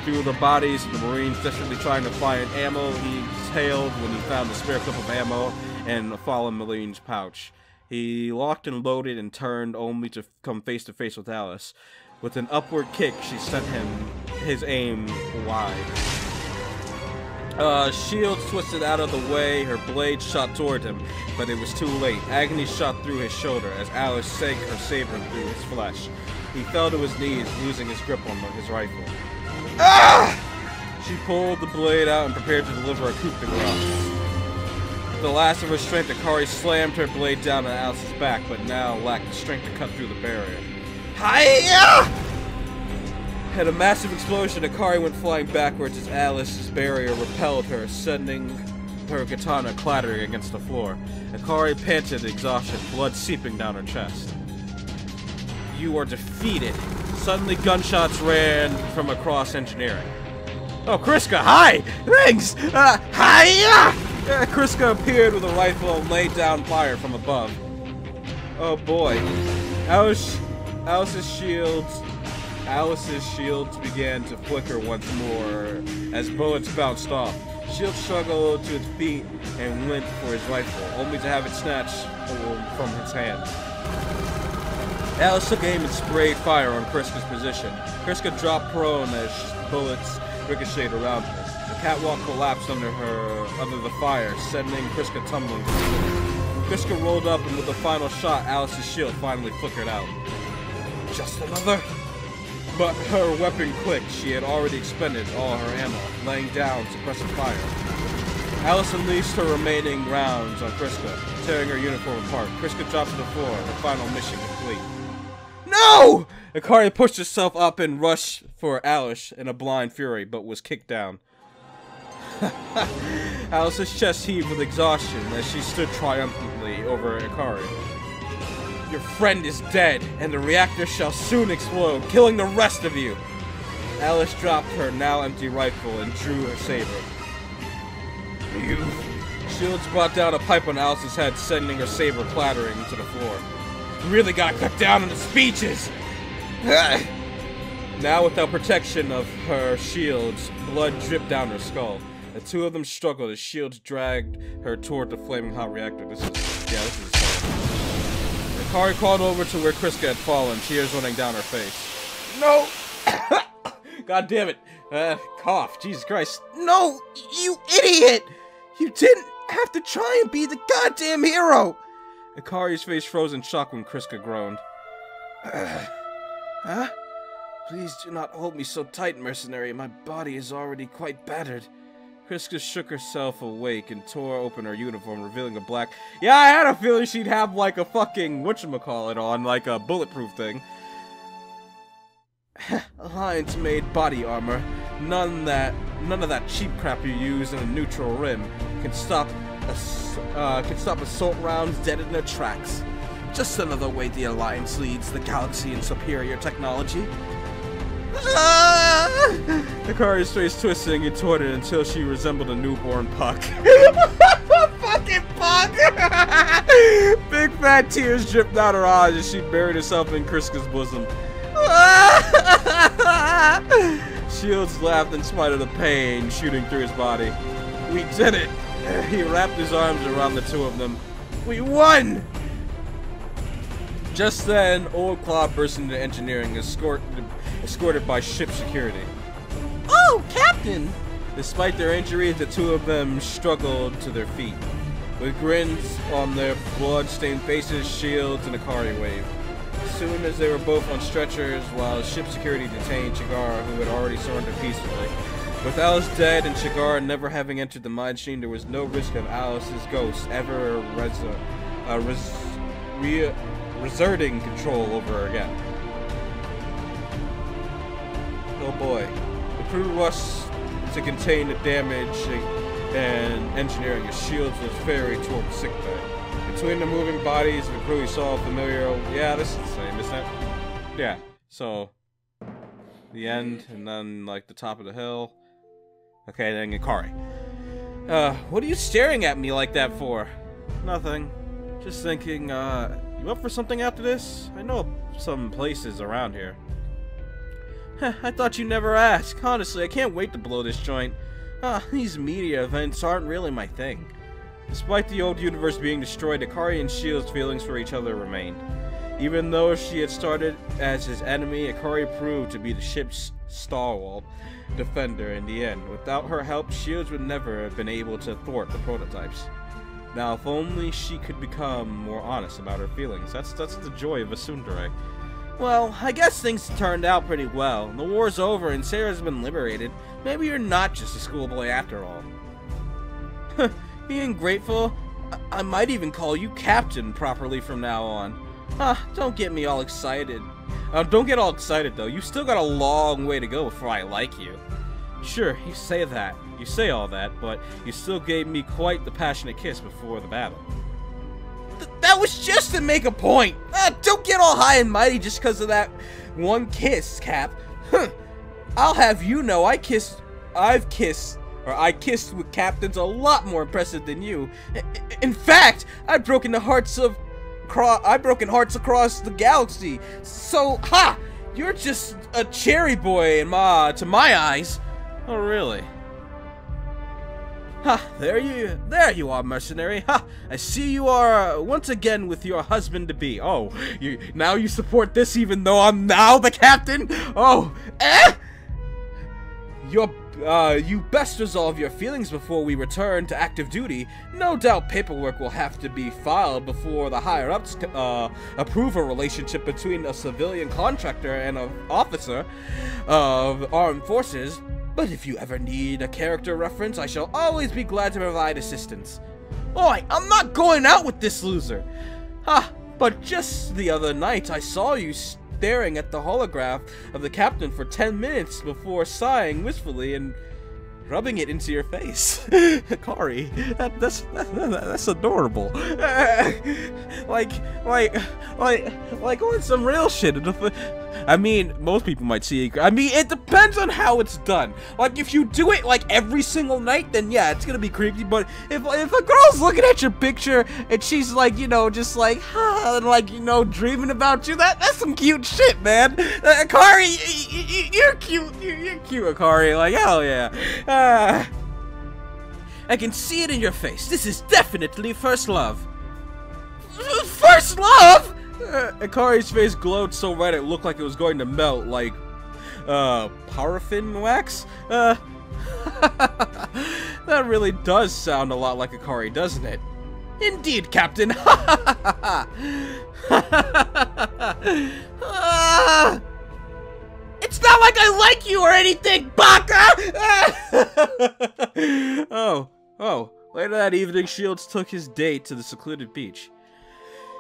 A: through the bodies of the Marines desperately trying to find ammo. He exhaled when he found a spare clip of ammo in a fallen Marine's pouch. He locked and loaded and turned only to come face to face with Alice. With an upward kick, she sent his aim wide. Shields twisted out of the way, her blade shot toward him, but it was too late. Agony shot through his shoulder as Alice sank her saber through his flesh. He fell to his knees, losing his grip on his rifle. She pulled the blade out and prepared to deliver a coup de grace. With the last of her strength, Icari slammed her blade down on Alice's back, but now lacked the strength to cut through the barrier. Hiya! At a massive explosion, Icari went flying backwards as Alice's barrier repelled her, sending her katana clattering against the floor. Icari panted in exhaustion, blood seeping down her chest. You are defeated. Suddenly, gunshots ran from across engineering. Oh, Kriska, hi! Thanks! Hiya! Kriska appeared with a rifle and laid down fire from above. Oh boy. Alice's shields began to flicker once more as bullets bounced off. Shield struggled to its feet and went for his rifle, only to have it snatched from his hand. Alice took aim and sprayed fire on Kriska's position. Kriska dropped prone as bullets ricocheted around her. The catwalk collapsed under the fire, sending Kriska tumbling to the floor. Kriska rolled up, and with the final shot, Alice's shield finally flickered out. Just another? But her weapon clicked. She had already expended all her ammo, laying down suppressive fire. Alice unleashed her remaining rounds on Kriska, tearing her uniform apart. Kriska dropped to the floor, her final mission complete. No! Icari pushed herself up and rushed for Alice in a blind fury, but was kicked down. Alice's chest heaved with exhaustion as she stood triumphantly over Icari. Your friend is dead, and the reactor shall soon explode, killing the rest of you. Alice dropped her now empty rifle and drew her saber. You... Shields brought down a pipe on Alice's head, sending her saber clattering to the floor. You really gotta cut down on the speeches! Now, without protection of her shields, blood dripped down her skull. The two of them struggled as Shields dragged her toward the flaming hot reactor. This is Icari crawled over to where Kriska had fallen, tears running down her face. No! God damn it. Cough. Jesus Christ.
B: No, you idiot! You didn't have to try and be the goddamn hero!
A: Icari's face froze in shock when Kriska groaned.
B: Huh? Please do not hold me so tight, mercenary. My body is already quite battered.
A: Kriska shook herself awake and tore open her uniform, revealing a black... Yeah, I had a feeling she'd have, like, a fucking whatchamacallit on, like a bulletproof thing.
B: Alliance-made body armor. None of that cheap crap you use in a neutral rim can stop assault rounds dead in their tracks. Just another way the Alliance leads the galaxy in superior technology.
A: Icari's face twisted and contorted until she resembled a newborn Puck.
B: Fucking Puck!
A: Big fat tears dripped down her eyes as she buried herself in Kriska's bosom. Shields laughed in spite of the pain shooting through his body. We did it! He wrapped his arms around the two of them. We won! Just then, Old Claw burst into engineering, escorted by ship security.
B: Oh, Captain!
A: Despite their injuries, the two of them struggled to their feet. With grins on their blood-stained faces, Shields and Icari waved. As soon as they were both on stretchers, while ship security detained Chigara, who had already surrendered peacefully. With Alice dead and Chigara never having entered the mine stream, there was no risk of Alice's ghost ever reserting control over her again. Oh boy. The crew rushed to contain the damage and engineering as Shields was ferried toward the sickbay. Between the moving bodies of the crew, he saw a familiar... Yeah, this is the same, isn't it? Yeah, so... The end, and then, like, the top of the hill. Okay, then Icari. What are you staring at me like that for? Nothing. Just thinking, you up for something after this? I know some places around here. I thought you'd never ask. Honestly, I can't wait to blow this joint. These media events aren't really my thing. Despite the old universe being destroyed, Icari and Shield's feelings for each other remained. Even though she had started as his enemy, Icari proved to be the ship's stalwart defender in the end. Without her help, Shields would never have been able to thwart the prototypes. Now, if only she could become more honest about her feelings. That's the joy of a tsundere.
B: Well, I guess things turned out pretty well. The war's over and Sarah's been liberated. Maybe you're not just a schoolboy after all. Being grateful, I might even call you Captain properly from now on. Don't get me all excited. Don't get all excited, though. You still got a long way to go before I like you.
A: Sure, you say that. You say all that, but you still gave me quite the passionate kiss before the battle.
B: That was just to make a point. Don't get all high and mighty just because of that one kiss, Cap. I'll have you know I kissed with captains a lot more impressive than you. In fact, I've broken hearts across the galaxy. So, you're just a cherry boy to my eyes.
A: Oh, really?
B: There you are, mercenary. I see you are once again with your husband-to-be. Oh, now you support this even though I'm now the captain? Oh, you best resolve your feelings before we return to active duty. No doubt paperwork will have to be filed before the higher-ups approve a relationship between a civilian contractor and an officer of armed forces. But if you ever need a character reference, I shall always be glad to provide assistance. Oi, I'm not going out with this loser! But just the other night I saw you staring at the holograph of the captain for 10 minutes before sighing wistfully and
A: rubbing it into your face. Icari, that's adorable. Like on some real shit. I mean, most people might see it. I mean, it depends on how it's done. Like, if you do it, like, every single night, then yeah, it's gonna be creepy. But if a girl's looking at your picture and she's like, you know, just like, like, you know, dreaming about you, that's some cute shit, man. Icari, you're cute. You're cute, Icari. Like, hell yeah. I can see it in your face. This is definitely first love. First love? Icari's face glowed so red it looked like it was going to melt, like, paraffin wax? That really does sound a lot like Icari, doesn't it? Indeed, Captain! It's not like I like you or anything, Baka! Oh. Later that evening, Shields took his date to the secluded beach.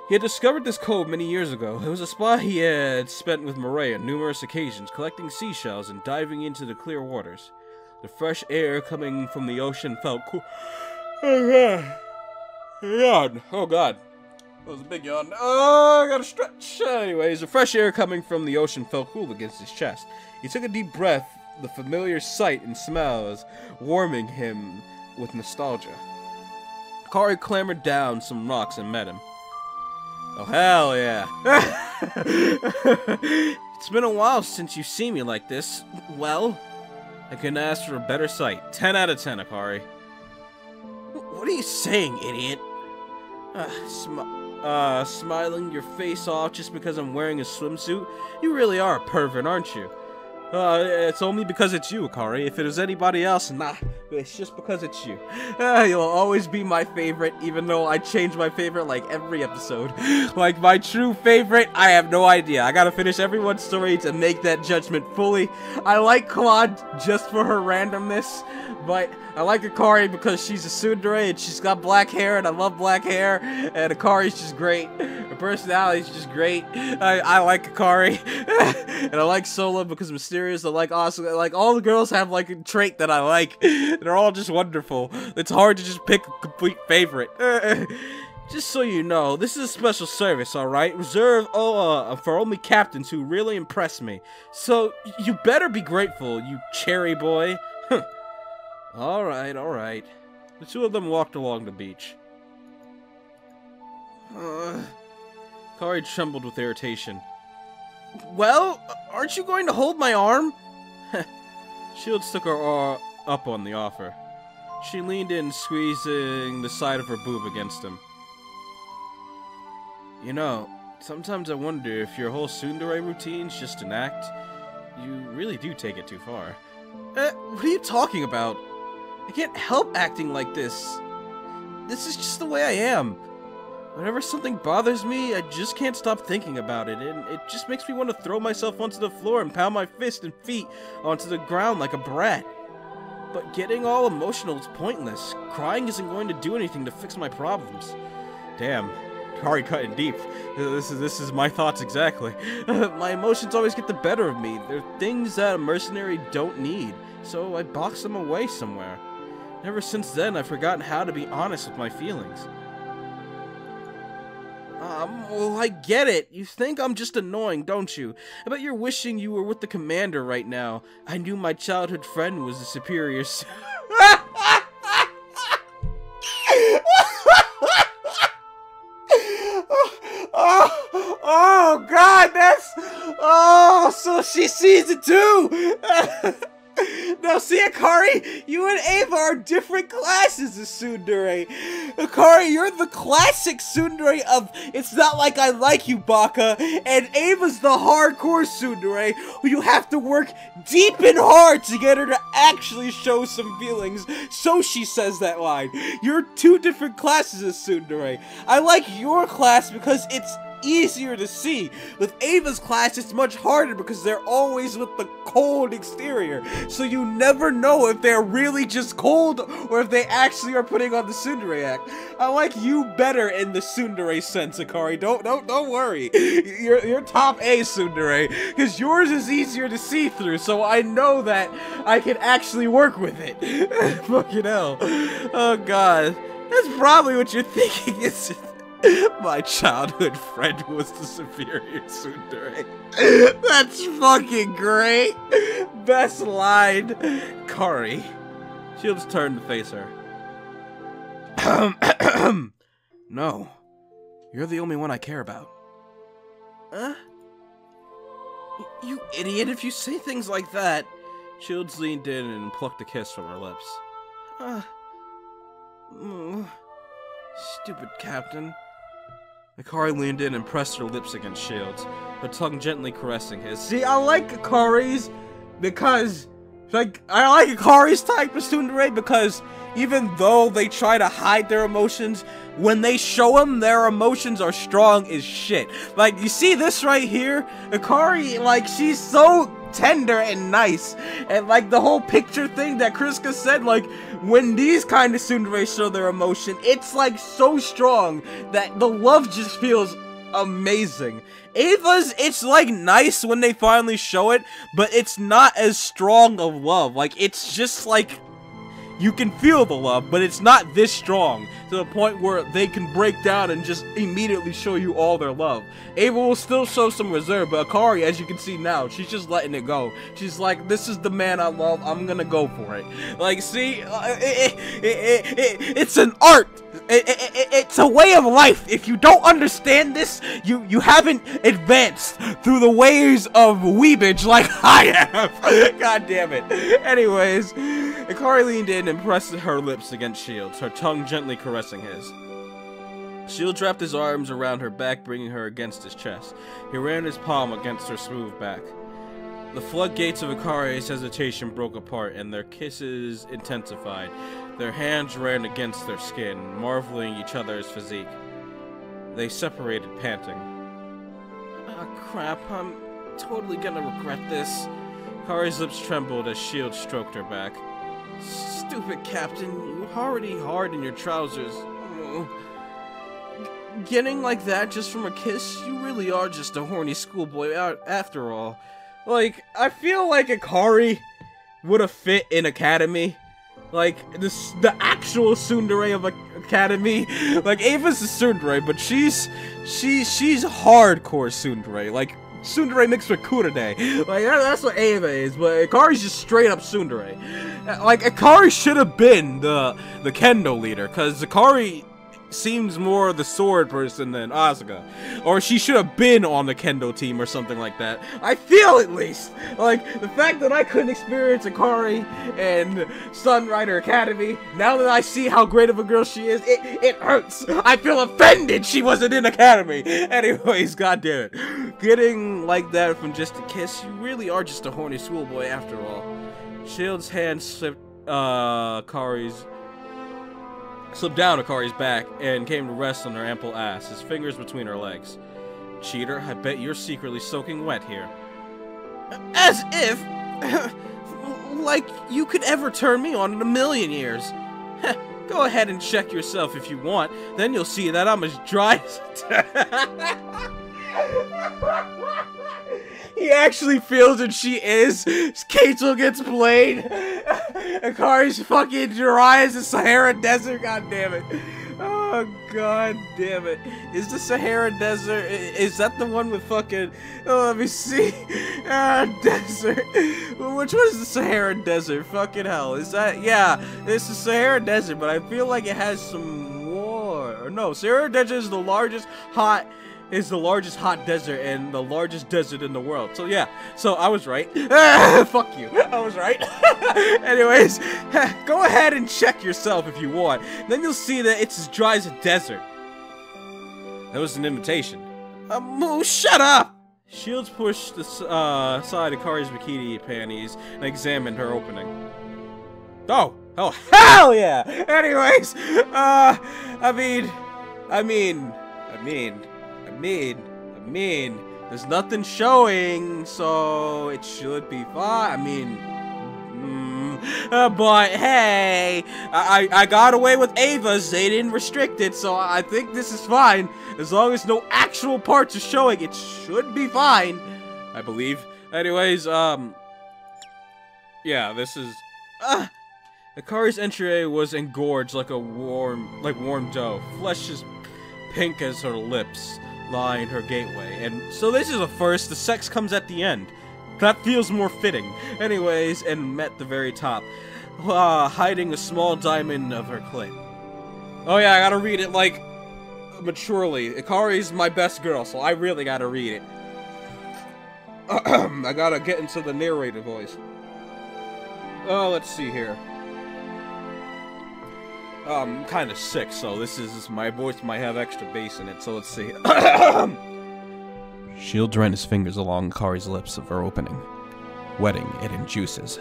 A: He had discovered this cove many years ago. It was a spot he had spent with Mireille on numerous occasions, collecting seashells and diving into the clear waters. The fresh air coming from the ocean felt cool. Oh god. Oh god. That was a big yawn. Oh, I gotta stretch. Anyways, the fresh air coming from the ocean felt cool against his chest. He took a deep breath. The familiar sight and smells warming him with nostalgia. Icari clambered down some rocks and met him. Oh, hell yeah. It's been a while since you've seen me like this. Well, I couldn't ask for a better sight. 10 out of 10, Icari. What are you saying, idiot? Smiling your face off just because I'm wearing a swimsuit? You really are a pervert, aren't you? It's only because it's you, Icari. If it was anybody else, nah. It's just because it's you. You'll always be my favorite, even though I change my favorite like every episode. Like my true favorite, I have no idea. I gotta finish everyone's story to make that judgment fully. I like Claude just for her randomness, but I like Icari because she's a tsundere and she's got black hair and I love black hair, and Icari's just great. Her personality's just great. I like Icari. And I like Sola because mysterious. I like Asuka. Like all the girls have like a trait that I like. They're all just wonderful. It's hard to just pick a complete favorite. Just so you know, this is a special service, alright? Reserved for only captains who really impress me. So, you better be grateful, you cherry boy. Alright. The two of them walked along the beach. Icari trembled with irritation. Well, aren't you going to hold my arm? Shields took her up on the offer. She leaned in, squeezing the side of her boob against him. You know, sometimes I wonder if your whole tsundere routine's just an act. You really do take it too far. What are you talking about? I can't help acting like this. This is just the way I am. Whenever something bothers me, I just can't stop thinking about it, and it just makes me want to throw myself onto the floor and pound my fists and feet onto the ground like a brat. But getting all emotional is pointless. Crying isn't going to do anything to fix my problems. Damn, Icari cutting deep. This is my thoughts exactly. My emotions always get the better of me. They're things that a mercenary don't need, so I box them away somewhere. Ever since then, I've forgotten how to be honest with my feelings. Well, I get it. You think I'm just annoying, don't you? I bet you're wishing you were with the commander right now. I knew my childhood friend was the superior. Oh, God, that's... Oh, so she sees it too! Now see, Icari, you and Ava are different classes of tsundere. Icari, you're the classic tsundere of it's not like I like you, Baka, and Ava's the hardcore tsundere who you have to work deep and hard to get her to actually show some feelings, so she says that line. You're two different classes of tsundere. I like your class because it's easier to see. With Ava's class, it's much harder because they're always with the cold exterior. So you never know if they're really just cold or if they actually are putting on the tsundere act. I like you better in the tsundere sense, Icari. Don't worry. You're top A tsundere, because yours is easier to see through, so I know that I can actually work with it. Fucking hell. Oh god. That's probably what you're thinking, isn't it? My childhood friend was the superior tsundere. That's fucking great. Best line. Kari. Shields turned to face her. No. You're the only one I care about. Huh? You idiot, if you say things like that. Shields leaned in and plucked a kiss from her lips. Stupid captain. Icari leaned in and pressed her lips against Shields, her tongue gently caressing his. See, I like Icari's because, like, I like Icari's type of tsundere because even though they try to hide their emotions, when they show them, their emotions are strong as shit. Like, you see this right here? Icari, like, she's so tender and nice, and like the whole picture thing that Kriska said, like when these kind of tsundere show their emotion, it's like so strong that the love just feels amazing. Ava's, it's like nice when they finally show it, but it's not as strong of love. Like it's just like you can feel the love, but it's not this strong to the point where they can break down and just immediately show you all their love. Ava will still show some reserve, but Icari, as you can see now, she's just letting it go. She's like, this is the man I love, I'm gonna go for it. Like, see, it's an art. It's a way of life. If you don't understand this, you haven't advanced through the ways of weebage like I have. God damn it. Anyways, Icari leaned in and pressed her lips against Shields, her tongue gently caressing his. Shields wrapped his arms around her back, bringing her against his chest. He ran his palm against her smooth back. The floodgates of Icari's hesitation broke apart, and their kisses intensified. Their hands ran against their skin, marveling each other's physique. They separated, panting. Ah, crap, I'm totally gonna regret this. Icari's lips trembled as Shields stroked her back. Stupid captain, you're already hard in your trousers. Getting like that just from a kiss, you really are just a horny schoolboy after all. Like, I feel like Icari would have fit in Academy. Like, the actual tsundere of Academy. Like, Ava's a tsundere, but she's hardcore tsundere. Like, tsundere mixed with kurade. Like, that's what Ava is, but Icari's just straight up tsundere. Like, Icari should have been the kendo leader, because Icari seems more the sword person than Asuka. Or she should have been on the kendo team or something like that. I feel, at least. Like, the fact that I couldn't experience Icari and Sunrider Academy, now that I see how great of a girl she is, it hurts. I feel offended she wasn't in Academy. Anyways, goddammit. Getting like that from just a kiss, you really are just a horny schoolboy after all. Shields' hand slipped down Icari's back and came to rest on her ample ass, his fingers between her legs. Cheater, I bet you're secretly soaking wet here. As if, like you could ever turn me on in a million years. Go ahead and check yourself if you want, then you'll see that I'm as dry as... He actually feels that she is. Kato gets played. Icari's fucking dry as the Sahara Desert. God damn it. Oh, god damn it. Is the Sahara Desert... Is that the one with fucking... Oh, let me see. Desert. Which one is the Sahara Desert? Fucking hell. Is that... Yeah, it's the Sahara Desert, but I feel like it has some more... Or no, Sahara Desert is the largest hot desert and the largest desert in the world. So yeah, so I was right. Fuck you. I was right. Anyways, go ahead and check yourself if you want. Then you'll see that it's as dry as a desert. That was an invitation. Shut up! Shields pushed aside Icari's bikini panties and examined her opening. Oh, hell yeah! Anyways, I mean, mean, there's nothing showing, so it should be fine. I mean, but hey, I got away with Ava's. They didn't restrict it, so I think this is fine. As long as no actual parts are showing, it should be fine, I believe. Anyways, yeah, this is, Icari's entryway was engorged like warm dough. Flesh as pink as her lips line her gateway. And so this is a first. The sex comes at the end. That feels more fitting. Anyways, and met the very top, hiding a small diamond of her clit. Oh yeah, I gotta read it like maturely. Icari's my best girl, so I really gotta read it. I gotta get into the narrator voice. Oh, let's see here. I'm kind of sick, so my voice might have extra bass in it, so let's see. Shield ran his fingers along Icari's lips of her opening, wetting it in juices.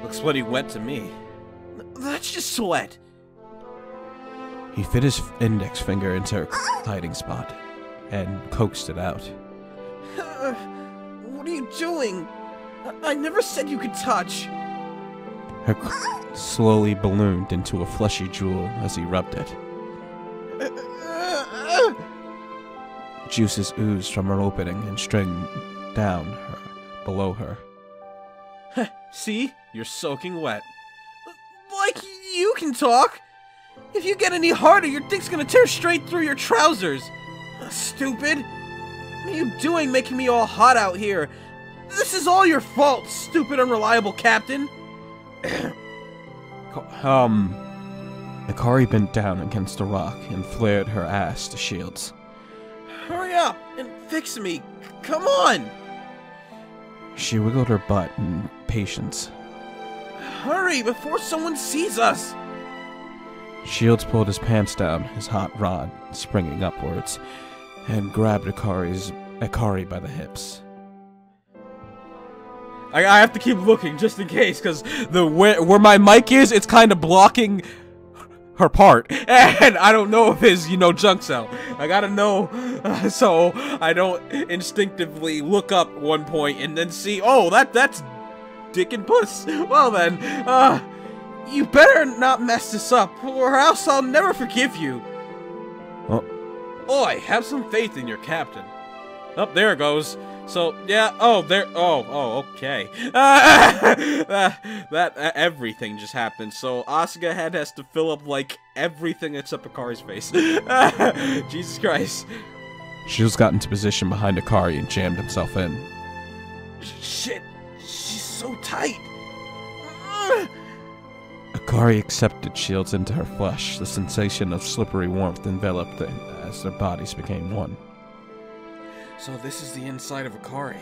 A: Looks what he wet to me.
B: That's just sweat.
A: He fit his index finger into her hiding spot and coaxed it out.
B: What are you doing? I never said you could touch.
A: Her slowly ballooned into a fleshy jewel as he rubbed it. Juices oozed from her opening and streamed down below her.
B: See? You're soaking wet. Like you can talk. If you get any harder, your dick's gonna tear straight through your trousers. Stupid. What are you doing making me all hot out here? This is all your fault, stupid unreliable captain.
A: Icari bent down against a rock and flared her ass to Shields.
B: Hurry up and fix me. Come on.
A: She wiggled her butt in patience.
B: Hurry before someone sees us.
A: Shields pulled his pants down, his hot rod springing upwards, and grabbed Icari by the hips. I have to keep looking just in case, because where my mic is, it's kind of blocking her part, and I don't know if his, junk cell. I gotta know, so I don't instinctively look up one point and then see, oh, that's dick and puss. Well then, you better not mess this up, or else I'll never forgive you. Oh. Oi, have some faith in your captain. Oh, there it goes. So, yeah, okay. Everything just happened. So, Asuka has to fill up, like, everything except Icari's face. Jesus Christ. Shields got into position behind Icari and jammed himself in.
B: Shit, she's so tight.
A: Icari accepted Shields into her flesh. The sensation of slippery warmth enveloped them as their bodies became one.
B: So this is the inside of Icari.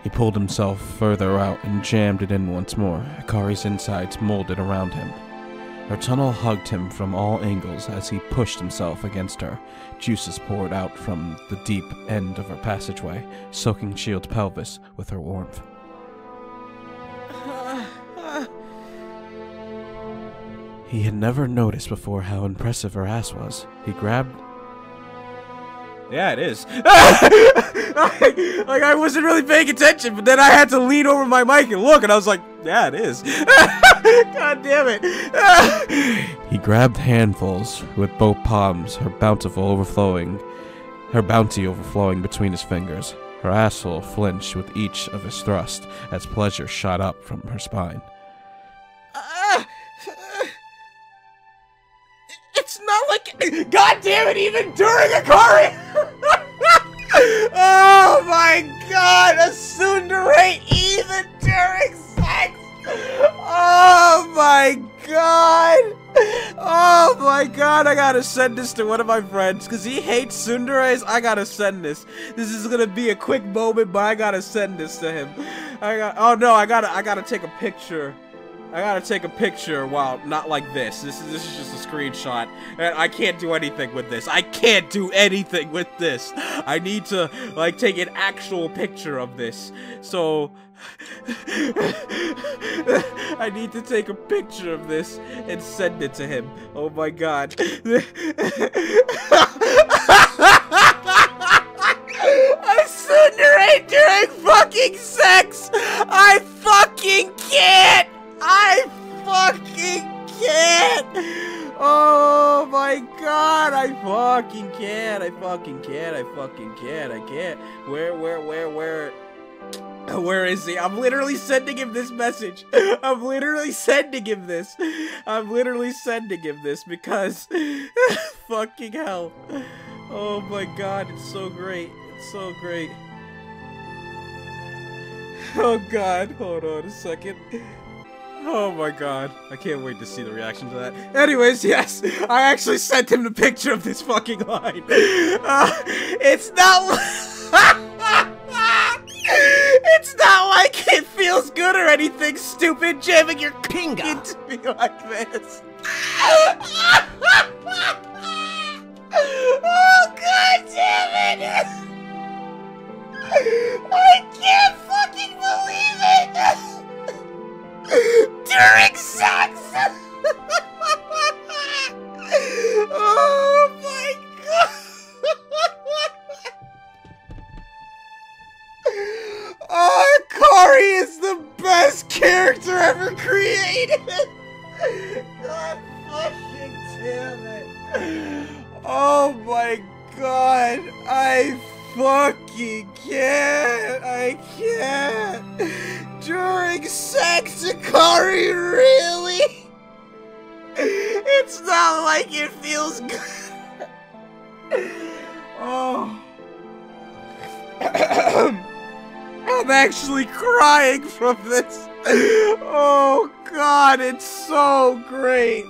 A: He pulled himself further out and jammed it in once more. Icari's insides molded around him. Her tunnel hugged him from all angles as he pushed himself against her. Juices poured out from the deep end of her passageway, soaking Shield's pelvis with her warmth. He had never noticed before how impressive her ass was. He grabbed... Yeah, it is. Like, I wasn't really paying attention, but then I had to lean over my mic and look, and I was like, yeah, it is. God damn it. He grabbed handfuls with both palms, her bounty overflowing between his fingers. Her asshole flinched with each of his thrusts as pleasure shot up from her spine.
B: It's not like... God damn it, even during Icari! Oh my god, a tsundere even during sex! Oh my god! Oh my god, I gotta send this to one of my friends, because he hates tsunderes. I gotta send this. This is gonna be a quick moment, but I gotta send this to him. Oh no, I gotta take a picture. I gotta take a picture while not like this. This is just a screenshot. And I can't do anything with this. I can't do anything with this. I need to, like, take an actual picture of this. So... I need to take a picture of this and send it to him. Oh my god. during fucking sex! I fucking can't! I fucking can't! Oh my god, I fucking can't, I fucking can't, I fucking can't, I can't. Where is he? I'm literally sending him this message. I'm literally sending him this. I'm literally sending him this because fucking hell. Oh my god, it's so great. It's so great. Oh god, hold on a second. Oh my god, I can't wait to see the reaction to that. Anyways, yes, I actually sent him the picture of this fucking line. It's not it's not like it feels good or anything, stupid, jamming your pinga into me like this. Oh god damn it! I can't fucking believe it! During sex! Oh my god! Oh, Icari is the best character ever created! God fucking damn it! Oh my god! I fucking can't! I can't! During sex, Icari, really? It's not like it feels good. Oh. I'm actually crying from this. Oh god, it's so great.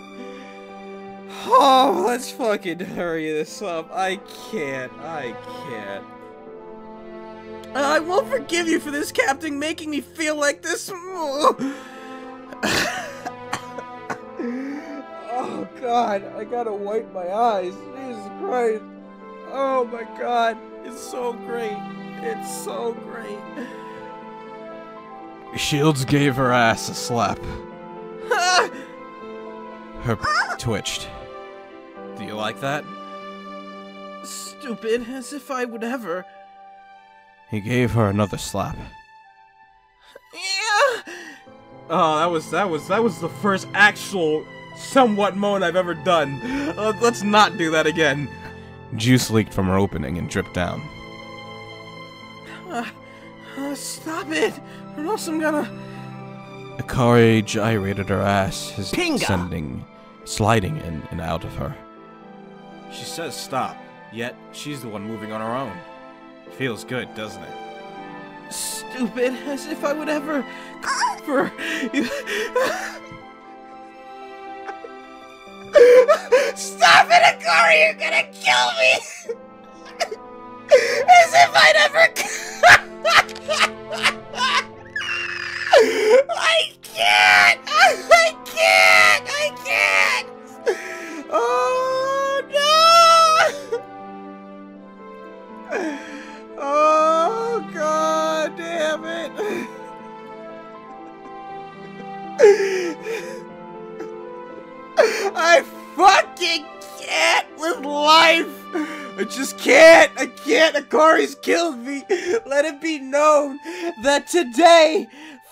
B: Oh, let's fucking hurry this up. I can't. I won't forgive you for this, Captain, making me feel like this. Oh god, I gotta wipe my eyes. Jesus Christ. Oh my god, it's so great. It's so great.
A: Shields gave her ass a slap. Her twitched. Do you like that?
B: Stupid, as if I would ever.
A: He gave her another slap.
B: Yeah.
A: Oh, that was the first actual somewhat moan I've ever done. Let's not do that again. Juice leaked from her opening and dripped down.
B: Stop it, or else I'm gonna...
A: Icari gyrated her ass, his
B: Pinga!
A: sliding in and out of her. She says stop, yet she's the one moving on her own. Feels good, doesn't it?
B: Stupid, as if I would ever... for... Stop it, Icari! You're gonna kill me! As if I'd ever... I can't! I can't! Oh, no! Oh, god damn it! I fucking can't with life! I just can't! I can't! Icari's killed me! Let it be known that today,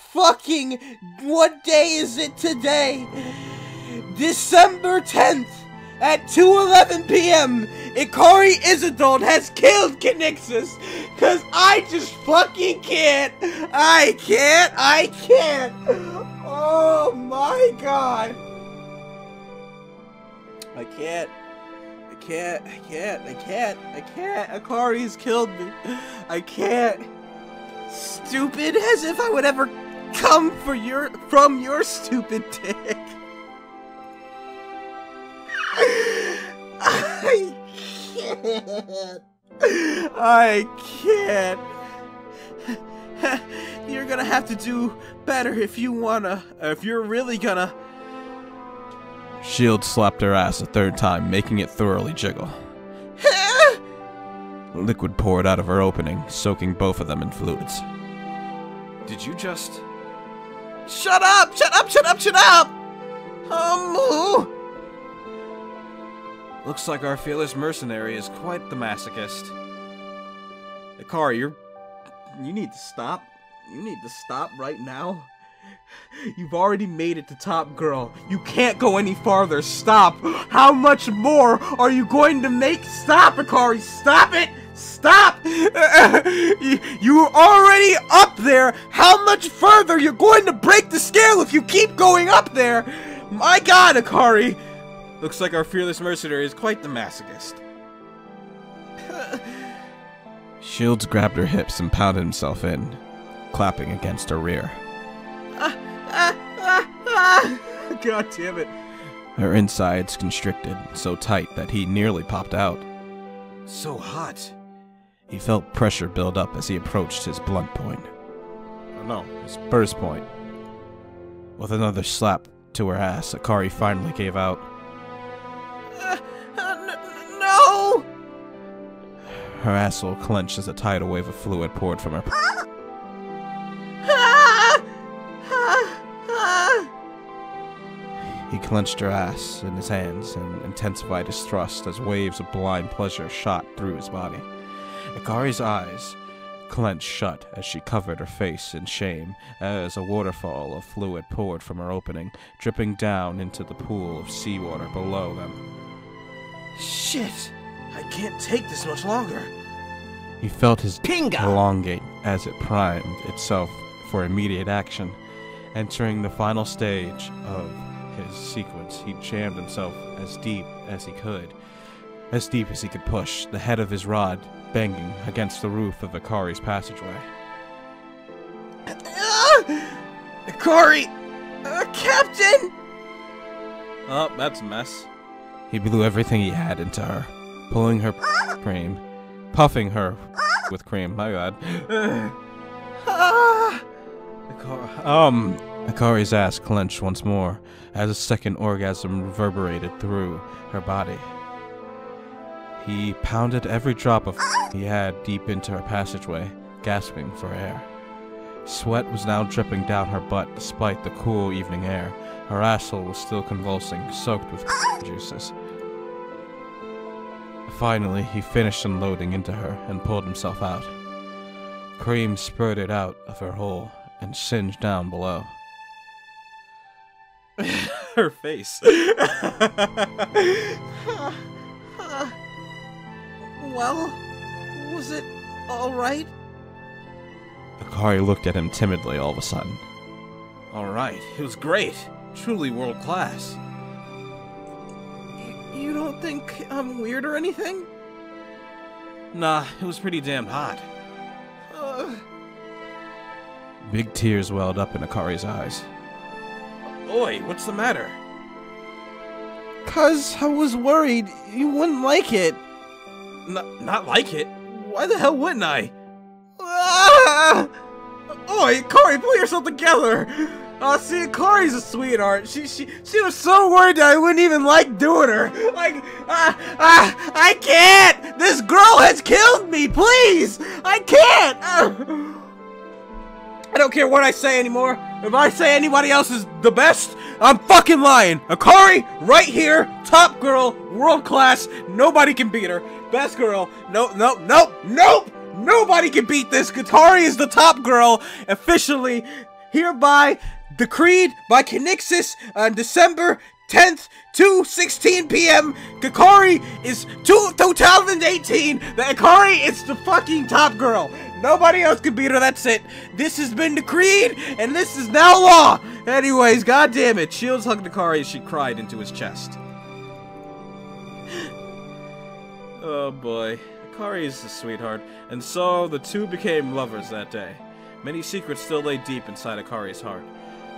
B: fucking, what day is it today? December 10th at 2:11 p.m. Icari Isidore has killed Conixis! Cause I just fucking can't! I can't! Oh my god! I can't. Icari's killed me. I can't. Stupid, as if I would ever come from your stupid dick. I can't. You're gonna have to do better if you're really gonna...
A: Shield slapped her ass a third time, making it thoroughly jiggle. Liquid poured out of her opening, soaking both of them in fluids. Did you just...
B: Shut up!
A: Looks like our fearless mercenary is quite the masochist. Icari,
B: You need to stop. You need to stop right now. You've already made it to top girl. You can't go any farther. Stop. How much more are you going to make? Stop, Icari. Stop it. Stop. You're already up there. How much further? You're going to break the scale if you keep going up there. My God, Icari.
A: Looks like our fearless mercenary is quite the masochist.
C: Shields grabbed her hips and pounded himself in, clapping against her rear.
B: God damn it.
C: Her insides constricted so tight that he nearly popped out.
A: So hot.
C: He felt pressure build up as he approached his blunt point. Oh no, his burst point. With another slap to her ass, Icari finally gave out.
B: No!
C: Her asshole clenched as a tidal wave of fluid poured from her. He clenched her ass in his hands and intensified his thrust as waves of blind pleasure shot through his body. Icari's eyes clenched shut as she covered her face in shame as a waterfall of fluid poured from her opening, dripping down into the pool of seawater below them.
B: Shit! I can't take this much longer.
C: He felt his
B: Pinga!
C: elongate as it primed itself for immediate action. Entering the final stage of his sequence, he jammed himself as deep as he could push, the head of his rod banging against the roof of Icari's passageway.
B: Icari! Captain!
A: Oh, that's a mess.
C: He blew everything he had into her, pulling her cream, puffing her with cream, my god. Icari's ass clenched once more as a second orgasm reverberated through her body. He pounded every drop of he had deep into her passageway, gasping for air. Sweat was now dripping down her butt despite the cool evening air. Her asshole was still convulsing, soaked with juices. Finally, he finished unloading into her and pulled himself out. Cream spurted out of her hole and singed down below.
A: Her face.
B: Well, was it alright?
C: Icari looked at him timidly all of a sudden.
A: Alright, it was great. Truly world class.
B: You don't think I'm weird or anything?
A: Nah, it was pretty damn hot.
C: Big tears welled up in Icari's eyes.
A: Oi, what's the matter?
B: 'Cause I was worried you wouldn't like it.
A: Not like it? Why the hell wouldn't I?
B: Oi, Icari, pull yourself together! See, Icari's a sweetheart. She was so worried that I wouldn't even like doing her. Like, I can't! This girl has killed me, please! I can't! I don't care what I say anymore. If I say anybody else is the best, I'm fucking lying. Icari, right here, top girl, world class, nobody can beat her. Best girl, nope. Nobody can beat this. Icari is the top girl, officially, hereby decreed by Conixis on December 10th, 2:16 p.m. Icari is 2018. The Icari is the fucking top girl. Nobody else can beat her, that's it. This has been decreed, and this is now law. Anyways, goddammit.
A: Shields hugged Icari as she cried into his chest. Oh boy. Icari is a sweetheart, and so the two became lovers that day. Many secrets still lay deep inside Icari's heart.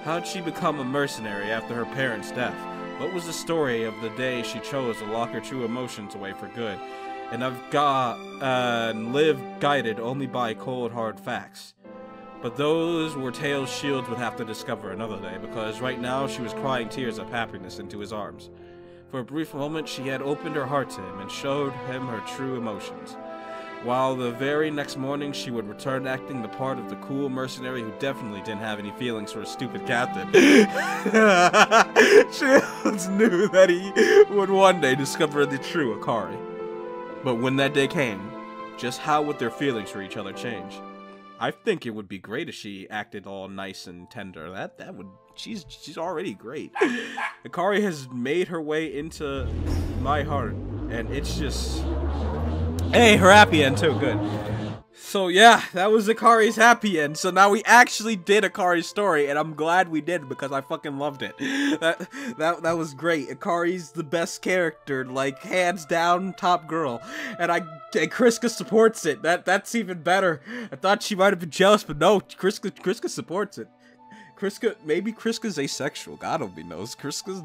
A: How'd she become a mercenary after her parents' death? What was the story of the day she chose to lock her true emotions away for good? And live guided only by cold, hard facts. But those were tales Shields would have to discover another day, because right now she was crying tears of happiness into his arms. For a brief moment she had opened her heart to him and showed him her true emotions. While the very next morning she would return acting the part of the cool mercenary who definitely didn't have any feelings for a stupid captain. Shields knew that he would one day discover the true Icari. But when that day came, just how would their feelings for each other change? I think it would be great if she acted all nice and tender. That would she's already great. Icari has made her way into my heart, and it's just hey, her happy end too, good. So yeah, that was Icari's happy end. So now we actually did Icari's story, and I'm glad we did because I fucking loved it. That was great. Icari's the best character, like hands down, top girl, and Kriska supports it. That's even better. I thought she might have been jealous, but no, Kriska supports it. Maybe Kriska's asexual. God only knows. Kriska's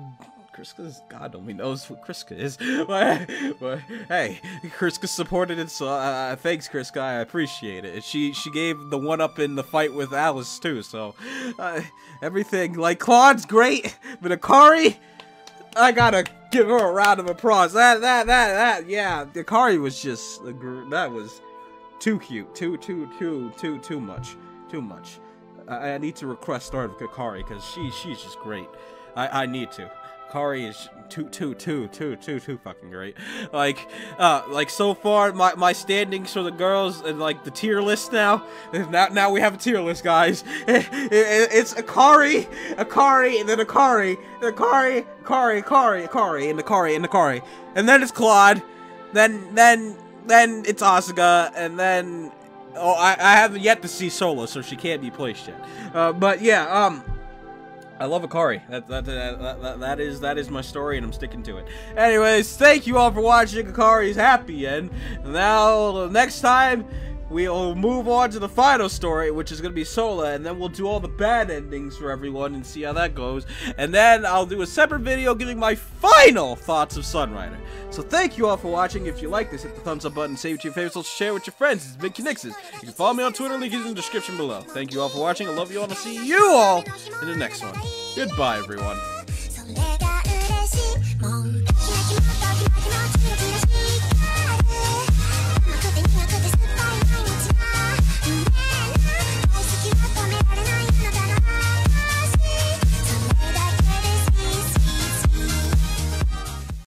A: God only knows what Kriska is. But hey, Kriska supported it, so thanks, Kriska. I appreciate it. She gave the one up in the fight with Alice too. So everything, like, Claude's great, but Icari, I gotta give her a round of applause. Yeah, Icari was just that was too cute, too much. I need to request art of Icari because she's just great. I need to. Icari is too fucking great. Like so far, my standings for the girls and like the tier list now we have a tier list, guys. It's Icari, and then Icari, and Icari, and then it's Claude, then it's Asuka, and then I haven't yet to see Sola, so she can't be placed yet. But yeah, I love Icari. That is my story, and I'm sticking to it. Anyways, thank you all for watching Icari's happy end. Now, next time, we'll move on to the final story, which is going to be Sola, and then we'll do all the bad endings for everyone and see how that goes. And then I'll do a separate video giving my final thoughts of Sunrider. So thank you all for watching. If you like this, hit the thumbs up button, save it to your favorites, share with your friends. It's been Conixis. You can follow me on Twitter, link is in the description below. Thank you all for watching. I love you all, and I'll see you all in the next one. Goodbye, everyone.